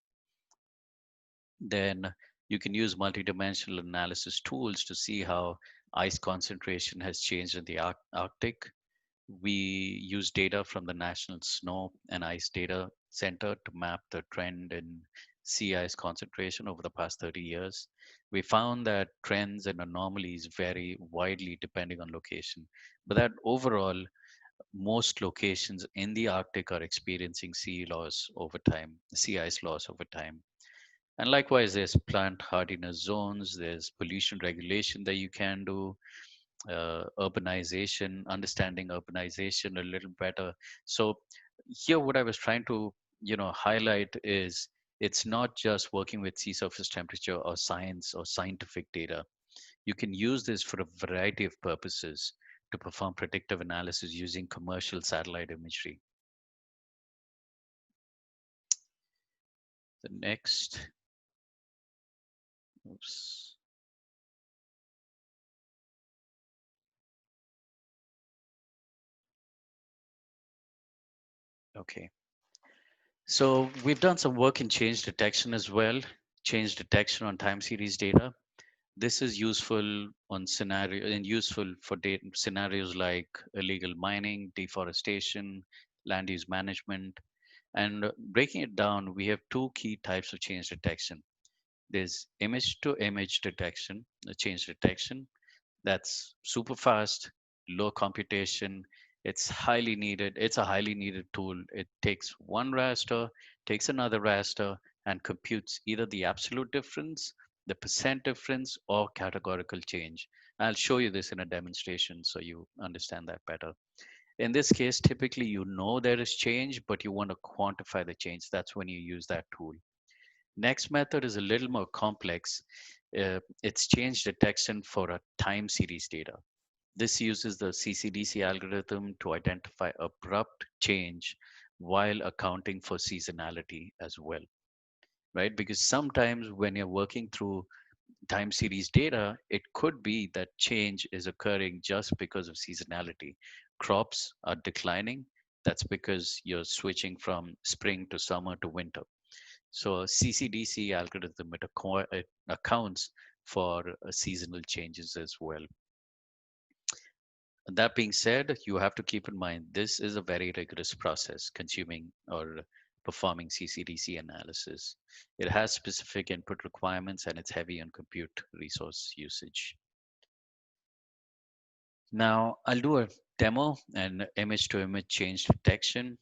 Then you can use multidimensional analysis tools to see how ice concentration has changed in the Arctic. We use data from the National Snow and Ice Data Center to map the trend in sea ice concentration over the past 30 years. We found that trends and anomalies vary widely depending on location, but that overall, most locations in the Arctic are experiencing sea ice loss over time. And likewise, there's plant hardiness zones, there's pollution regulation that you can do, urbanization, understanding urbanization a little better. So here, what I was trying to, highlight is it's not just working with sea surface temperature or science or scientific data. You can use this for a variety of purposes to perform predictive analysis using commercial satellite imagery. The next, oops. Okay. So we've done some work in change detection as well, change detection on time series data. This is useful on scenario and useful for data scenarios like illegal mining, deforestation, land use management. And breaking it down, we have two key types of change detection. There's image to image detection, change detection, that's super fast, low computation. It's highly needed. It's a highly needed tool. It takes one raster, takes another raster, and computes either the absolute difference, the percent difference, or categorical change. I'll show you this in a demonstration so you understand that better. In this case, typically you know there is change, but you want to quantify the change. That's when you use that tool. Next method is a little more complex. It's change detection for a time series data. This uses the CCDC algorithm to identify abrupt change while accounting for seasonality as well, right? Because sometimes when you're working through time series data, it could be that change is occurring just because of seasonality. Crops are declining. That's because you're switching from spring to summer to winter. So CCDC algorithm, it accounts for seasonal changes as well. That being said, you have to keep in mind this is a very rigorous process consuming or performing CCDC analysis. It has specific input requirements and it's heavy on compute resource usage. Now I'll do a demo and image to image change detection.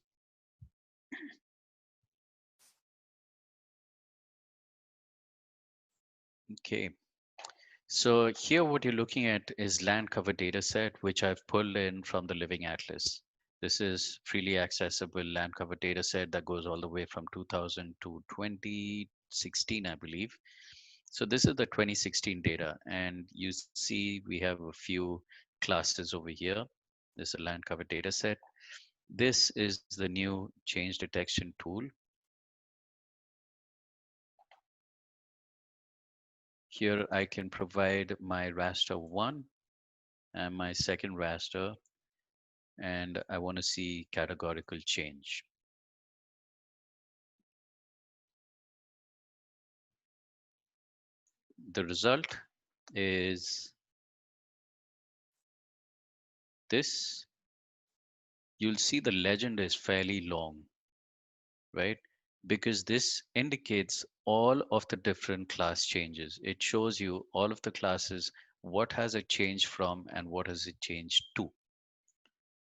Okay, so here what you're looking at is land cover data set, which I've pulled in from the Living Atlas. This is freely accessible land cover data set that goes all the way from 2000 to 2016, I believe. So this is the 2016 data, and you see we have a few classes over here. This is a land cover data set. This is the new change detection tool. Here I can provide my raster 1 and my second raster, and I want to see categorical change. The result is this. You'll see the legend is fairly long, right? Because this indicates all of the different class changes. It shows you all of the classes, what has it changed from and what has it changed to.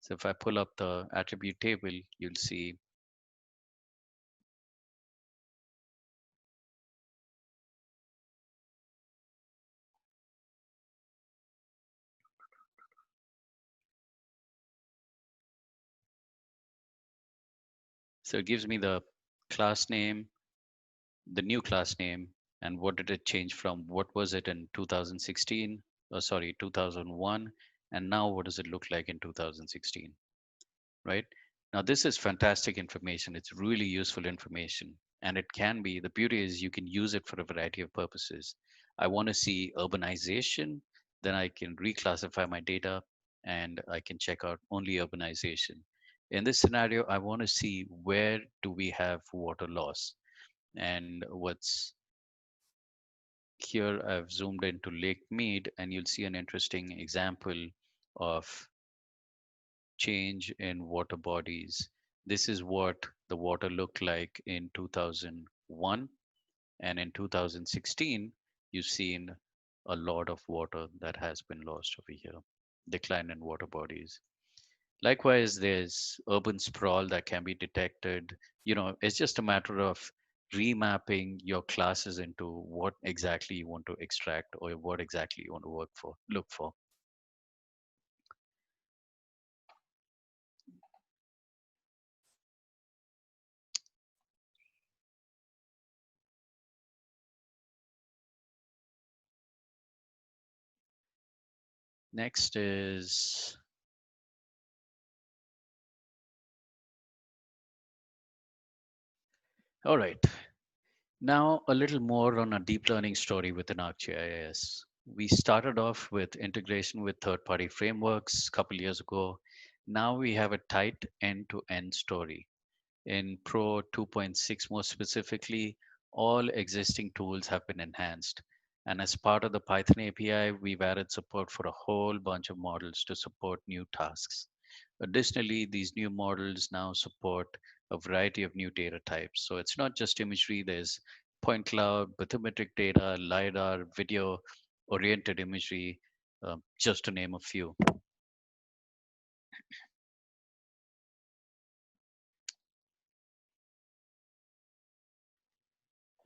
So if I pull up the attribute table, you'll see so it gives me the class name, the new class name, and what did it change from? What was it in 2016? Sorry, 2001, and now what does it look like in 2016? Right now, this is fantastic information. It's really useful information, and it can be. The beauty is you can use it for a variety of purposes. I want to see urbanization, then I can reclassify my data, and I can check out only urbanization. In this scenario, I want to see where do we have water loss, and what's here I've zoomed into Lake Mead, and you'll see an interesting example of change in water bodies. This is what the water looked like in 2001, and in 2016, you've seen a lot of water that has been lost over here, decline in water bodies. Likewise, there's urban sprawl that can be detected. It's just a matter of remapping your classes into what exactly you want to extract or what exactly you want to look for. Next is, all right. Now, a little more on a deep learning story within ArcGIS. We started off with integration with third-party frameworks a couple years ago. Now we have a tight end-to-end story. In Pro 2.6, more specifically, all existing tools have been enhanced. And as part of the Python API, we've added support for a whole bunch of models to support new tasks. Additionally, these new models now support a variety of new data types. So it's not just imagery, there's point cloud, bathymetric data, LiDAR, video oriented imagery, just to name a few.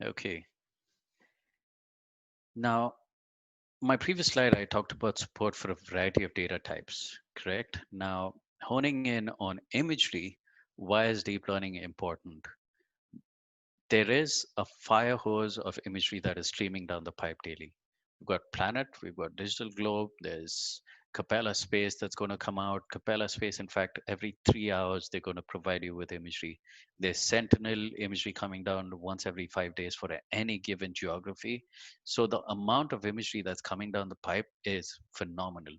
Okay. Now, my previous slide, I talked about support for a variety of data types, correct? Now, honing in on imagery, why is deep learning important? There is a fire hose of imagery that is streaming down the pipe daily. We've got Planet, we've got Digital Globe, there's Capella Space that's going to come out. Capella Space, in fact, every 3 hours, they're going to provide you with imagery. There's Sentinel imagery coming down once every 5 days for any given geography. So the amount of imagery that's coming down the pipe is phenomenal.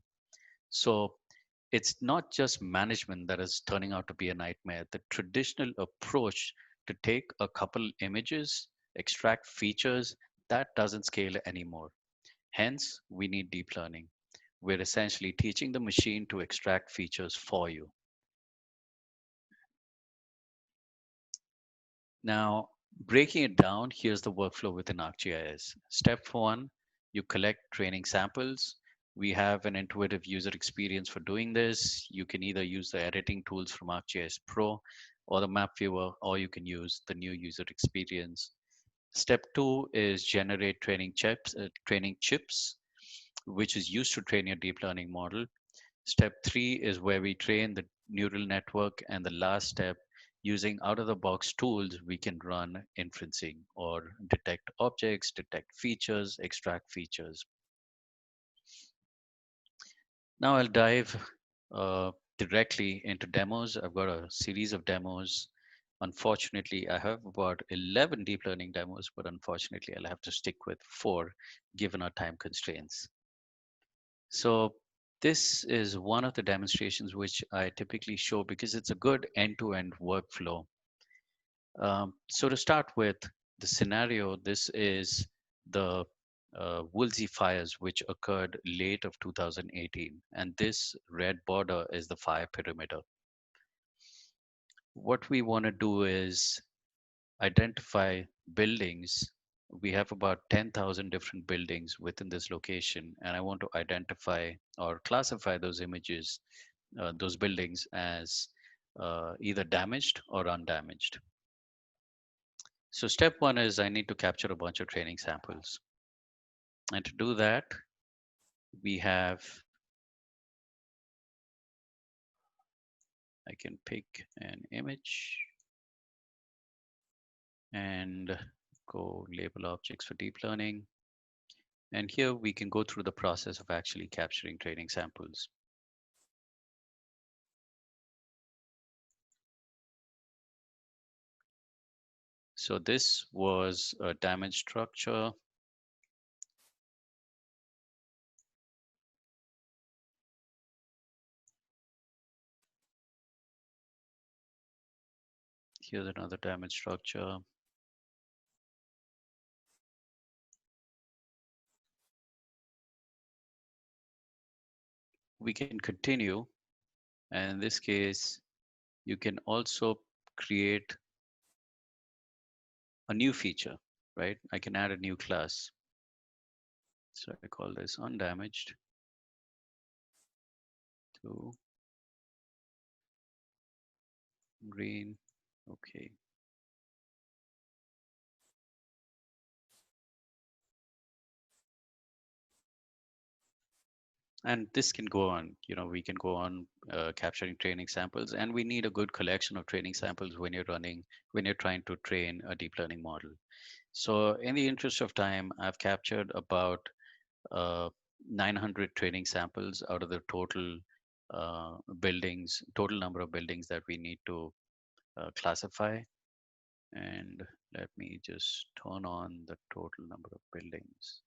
So it's not just management that is turning out to be a nightmare. The traditional approach to take a couple images, extract features, that doesn't scale anymore. Hence, we need deep learning. We're essentially teaching the machine to extract features for you. Now, breaking it down, here's the workflow within ArcGIS. Step one, you collect training samples. We have an intuitive user experience for doing this. You can either use the editing tools from ArcGIS Pro or the map viewer, or you can use the new user experience. Step two is generate training chips, which is used to train your deep learning model. Step three is where we train the neural network. And the last step, using out of the box tools, we can run inferencing or detect objects, detect features, extract features. Now I'll dive directly into demos. I've got a series of demos. Unfortunately, I have about 11 deep learning demos, but unfortunately, I'll have to stick with 4 given our time constraints. So this is one of the demonstrations which I typically show because it's a good end-to-end workflow. So to start with the scenario, this is the Woolsey fires, which occurred late of 2018. And this red border is the fire perimeter. What we want to do is identify buildings. We have about 10,000 different buildings within this location, and I want to identify or classify those images, those buildings as either damaged or undamaged. So step one is I need to capture a bunch of training samples. And to do that, we have, I can pick an image and go label objects for deep learning. And here we can go through the process of actually capturing training samples. So this was a damaged structure. Here's another damaged structure. We can continue. And in this case, you can also create a new feature, right? I can add a new class. So I call this undamaged to green. Okay. And this can go on, we can go on capturing training samples, and we need a good collection of training samples when you're trying to train a deep learning model. So in the interest of time, I've captured about 900 training samples out of the total total number of buildings that we need to classify. And let me just turn on the total number of buildings.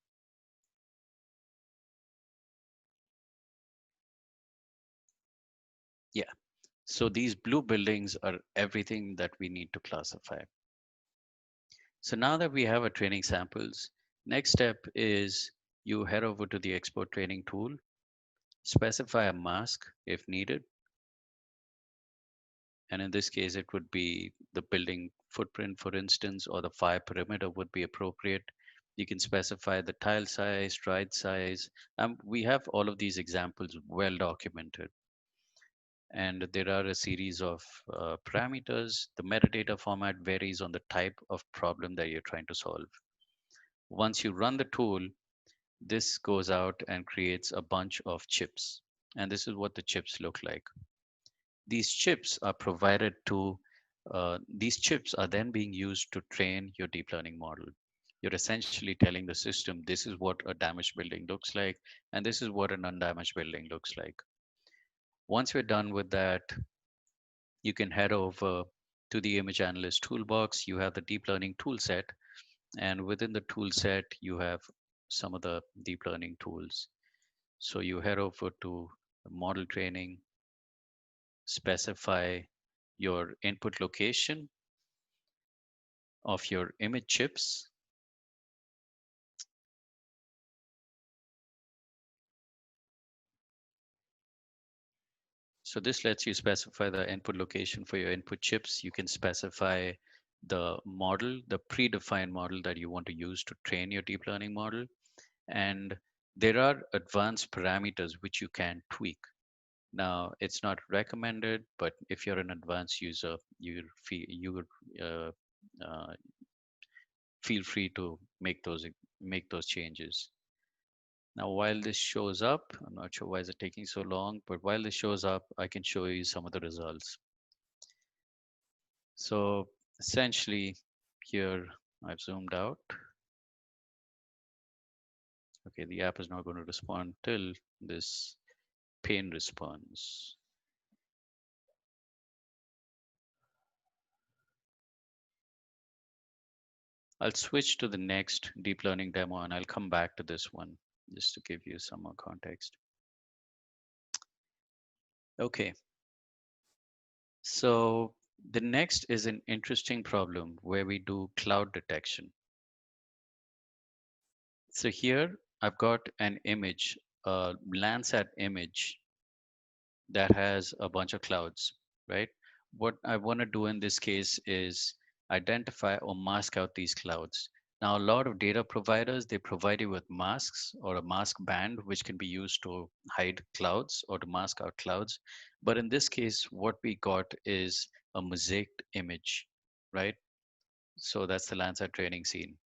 Yeah, so these blue buildings are everything that we need to classify. So now that we have our training samples, next step is you head over to the export training tool, specify a mask if needed. And in this case, it would be the building footprint, for instance, or the fire perimeter would be appropriate. You can specify the tile size, stride size. We have all of these examples well documented. And there are a series of parameters. The metadata format varies on the type of problem that you're trying to solve. Once you run the tool, this goes out and creates a bunch of chips. And this is what the chips look like. These chips are provided to, these chips are then being used to train your deep learning model. You're essentially telling the system, this is what a damaged building looks like, and this is what an undamaged building looks like. Once we're done with that, you can head over to the image analyst toolbox. You have the deep learning tool set, and within the tool set, you have some of the deep learning tools. So you head over to model training, specify your input location of your image chips. So this lets you specify the input location for your input chips. You can specify the model, the predefined model that you want to use to train your deep learning model. And there are advanced parameters which you can tweak. Now, it's not recommended, but if you're an advanced user, you would uh, uh, feel free to make those changes. Now, while this shows up, I'm not sure why is it taking so long, but while this shows up, I can show you some of the results. So essentially here I've zoomed out. Okay, the app is not going to respond till this pane responds. I'll switch to the next deep learning demo and I'll come back to this one just to give you some more context. Okay, so the next is an interesting problem where we do cloud detection. So here I've got an image, a Landsat image that has a bunch of clouds, right? What I want to do in this case is identify or mask out these clouds. Now, a lot of data providers, they provide you with masks or a mask band, which can be used to hide clouds or to mask out clouds. But in this case, what we got is a mosaic image, right? So that's the Landsat training scene,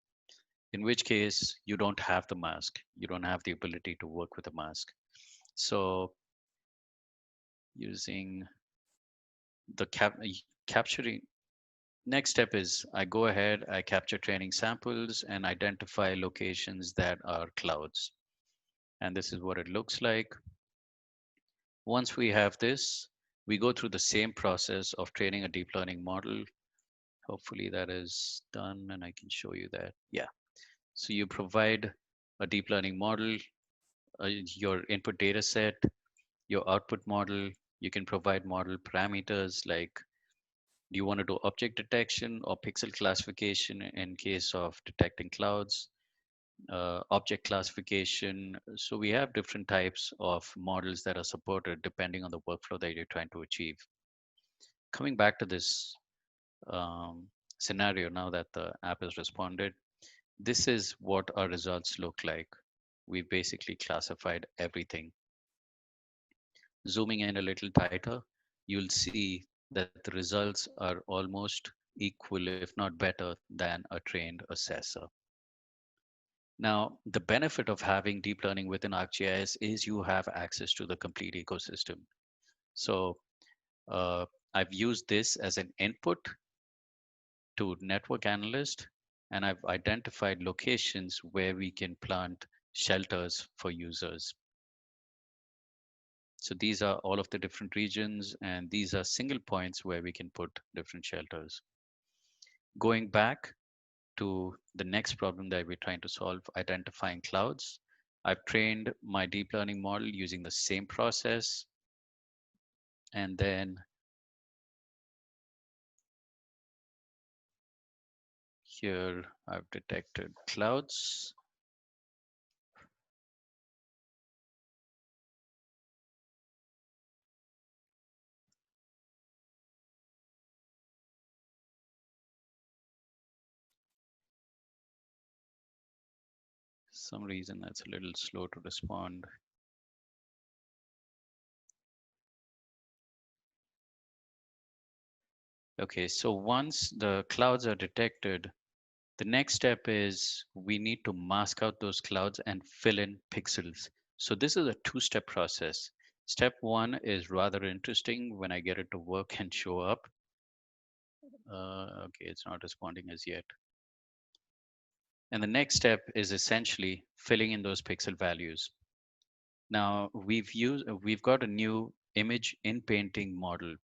in which case you don't have the mask. You don't have the ability to work with a mask. So using the capturing next step is I go ahead, I capture training samples and identify locations that are clouds. And this is what it looks like. Once we have this, we go through the same process of training a deep learning model. Hopefully that is done and I can show you that. Yeah. So you provide a deep learning model, your input data set, your output model. You can provide model parameters like, do you want to do object detection or pixel classification in case of detecting clouds, object classification? So we have different types of models that are supported depending on the workflow that you're trying to achieve. Coming back to this scenario, now that the app has responded, this is what our results look like. We basically classified everything. Zooming in a little tighter, you'll see that the results are almost equal, if not better, than a trained assessor. Now, the benefit of having deep learning within ArcGIS is you have access to the complete ecosystem. So uh, I've used this as an input to network analyst, and I've identified locations where we can plant shelters for users. So these are all of the different regions, and these are single points where we can put different shelters. Going back to the next problem that we're trying to solve, identifying clouds. I've trained my deep learning model using the same process. And then here I've detected clouds. Some reason that's a little slow to respond. Okay, so once the clouds are detected, the next step is we need to mask out those clouds and fill in pixels. So this is a two-step process. Step one is rather interesting when I get it to work and show up. Okay, it's not responding as yet. And the next step is essentially filling in those pixel values. Now we've got a new image in painting model.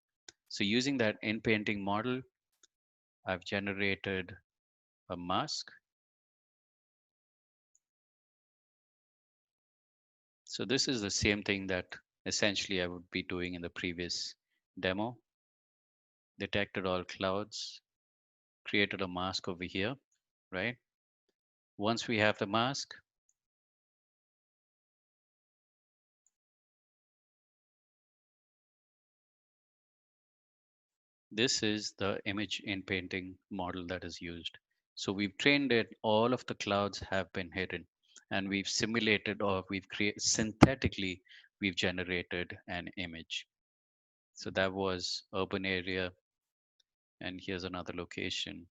So using that in painting model, I've generated a mask. So this is the same thing that essentially I would be doing in the previous demo. Detected all clouds, created a mask over here, right? Once we have the mask, this is the image in painting model that is used. So we've trained it, all of the clouds have been hidden, and we've simulated, or we've created synthetically, we've generated an image. So that was urban area, and here's another location.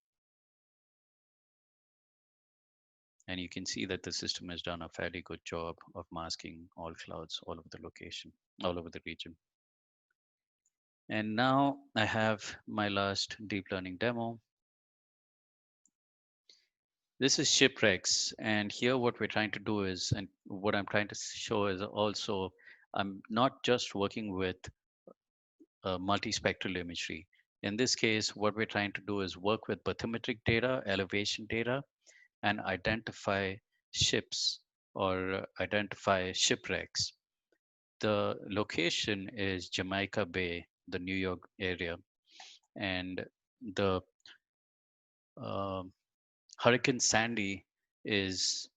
And you can see that the system has done a fairly good job of masking all clouds all over the location, all over the region. And now I have my last deep learning demo. This is shipwrecks, and here what we're trying to do is, and what I'm trying to show is also, I'm not just working with multispectral imagery. In this case, what we're trying to do is work with bathymetric data, elevation data, and identify ships or identify shipwrecks. The location is Jamaica Bay, the New York area, and the uh, Hurricane Sandy is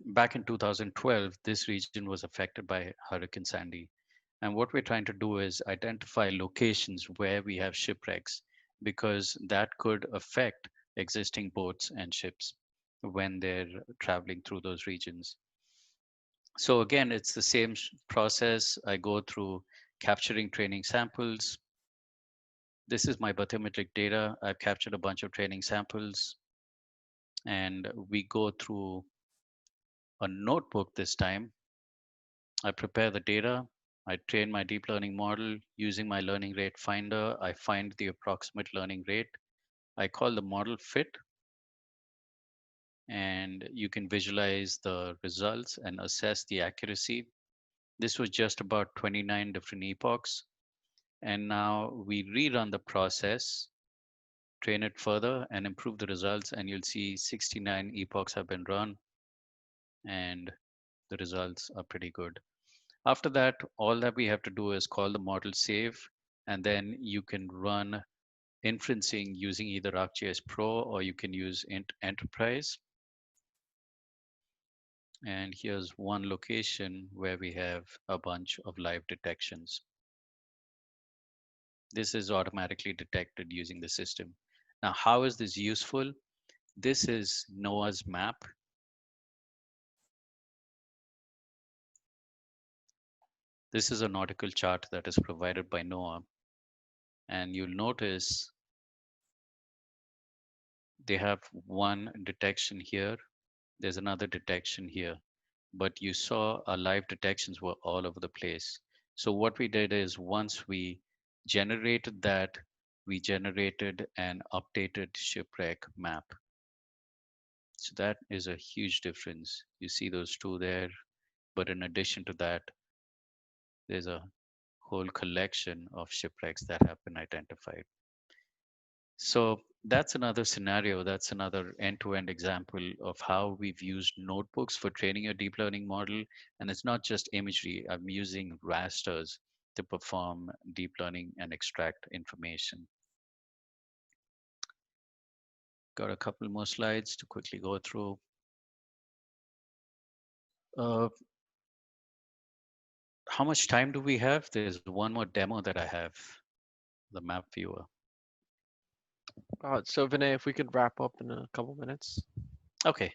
back in 2012. This region was affected by Hurricane Sandy, and what we're trying to do is identify locations where we have shipwrecks, because that could affect existing boats and ships when they're traveling through those regions. So again, it's the same process. I go through capturing training samples. This is my bathymetric data. I've captured a bunch of training samples, and we go through a notebook this time. I prepare the data. I train my deep learning model using my learning rate finder. I find the approximate learning rate. I call the model fit, and you can visualize the results and assess the accuracy. This was just about 29 different epochs. And now we rerun the process, train it further, and improve the results. And you'll see 69 epochs have been run, and the results are pretty good. After that, all that we have to do is call the model save, and then you can run inferencing using either ArcGIS Pro or you can use Enterprise. And here's one location where we have a bunch of live detections. This is automatically detected using the system. Now, how is this useful? This is NOAA's map. This is a nautical chart that is provided by NOAA. And you'll notice they have one detection here. There's another detection here. But you saw our live detections were all over the place. So what we did is once we generated that, we generated an updated shipwreck map. So that is a huge difference. You see those two there, but in addition to that, there's a whole collection of shipwrecks that have been identified. So that's another scenario. That's another end-to-end example of how we've used notebooks for training a deep learning model. And it's not just imagery. I'm using rasters to perform deep learning and extract information. Got a couple more slides to quickly go through. Uh, how much time do we have? There's one more demo that I have, the map viewer. So Vinay, if we could wrap up in a couple minutes. Okay.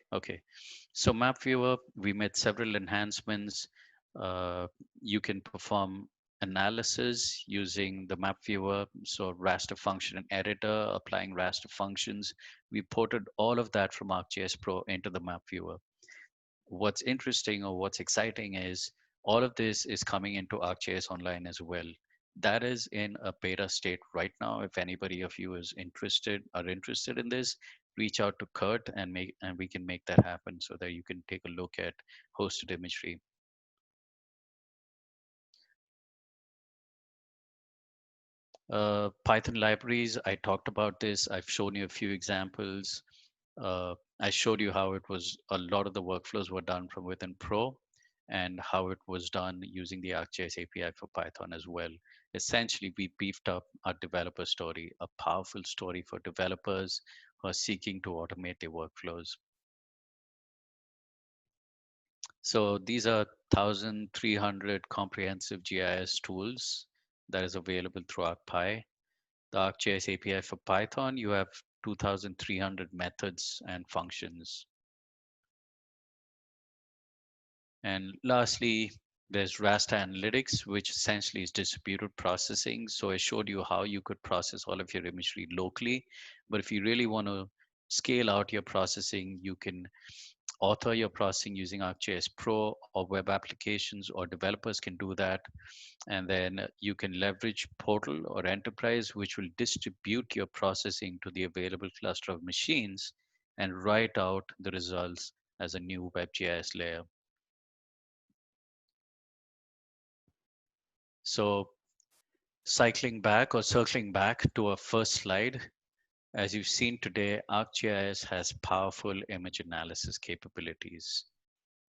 So map viewer, we made several enhancements. Uh, you can perform analysis using the map viewer. So raster function and editor, applying raster functions. We ported all of that from ArcGIS Pro into the map viewer. What's interesting or what's exciting is all of this is coming into ArcGIS Online as well. That is in a beta state right now. If anybody of you is interested in this, reach out to Kurt and we can make that happen so that you can take a look at hosted imagery. Python libraries, I talked about this. I've shown you a few examples. I showed you how it was a lot of the workflows were done from within Pro and how it was done using the ArcGIS API for Python as well. Essentially, we beefed up our developer story, a powerful story for developers who are seeking to automate their workflows. So these are 1,300 comprehensive GIS tools that is available through ArcPy. The ArcGIS API for Python, you have 2,300 methods and functions. And lastly, there's raster analytics, which essentially is distributed processing. So I showed you how you could process all of your imagery locally. But if you really want to scale out your processing, you can author your processing using ArcGIS Pro or web applications, or developers can do that. And then you can leverage Portal or Enterprise, which will distribute your processing to the available cluster of machines and write out the results as a new WebGIS layer. So cycling back or circling back to our first slide, as you've seen today, ArcGIS has powerful image analysis capabilities.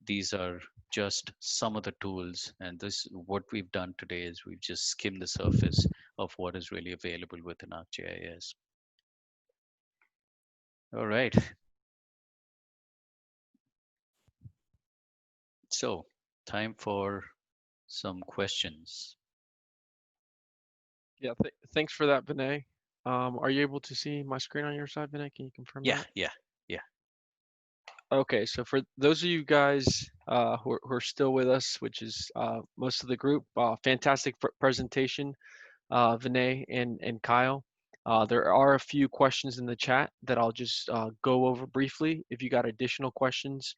These are just some of the tools, and this what we've done today is we've just skimmed the surface of what is really available within ArcGIS. All right. So time for some questions. Yeah, thanks for that, Vinay. Are you able to see my screen on your side, Vinay? Can you confirm Yeah, that? yeah. Okay, so for those of you guys who are still with us, which is most of the group, fantastic presentation, Vinay and Kyle. There are a few questions in the chat that I'll just go over briefly. If you got additional questions,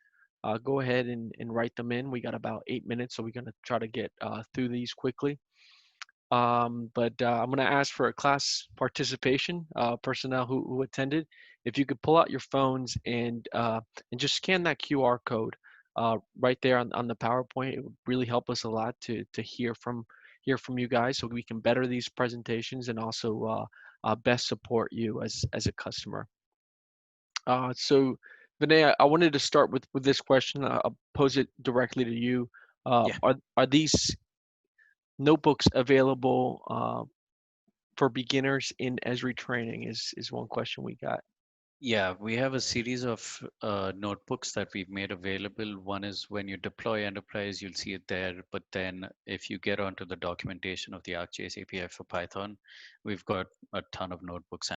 go ahead and write them in. We got about 8 minutes, so we're going to try to get through these quickly. But I'm going to ask for a class participation, personnel who attended. If you could pull out your phones and just scan that QR code right there on the PowerPoint, it would really help us a lot to hear from you guys, so we can better these presentations and also best support you as a customer. So Vinay, I wanted to start with this question. I'll pose it directly to you. Yeah. Are these notebooks available for beginners in Esri training is one question we got. Yeah, we have a series of notebooks that we've made available. One is when you deploy Enterprise, you'll see it there. But then if you get onto the documentation of the ArcGIS API for Python, we've got a ton of notebooks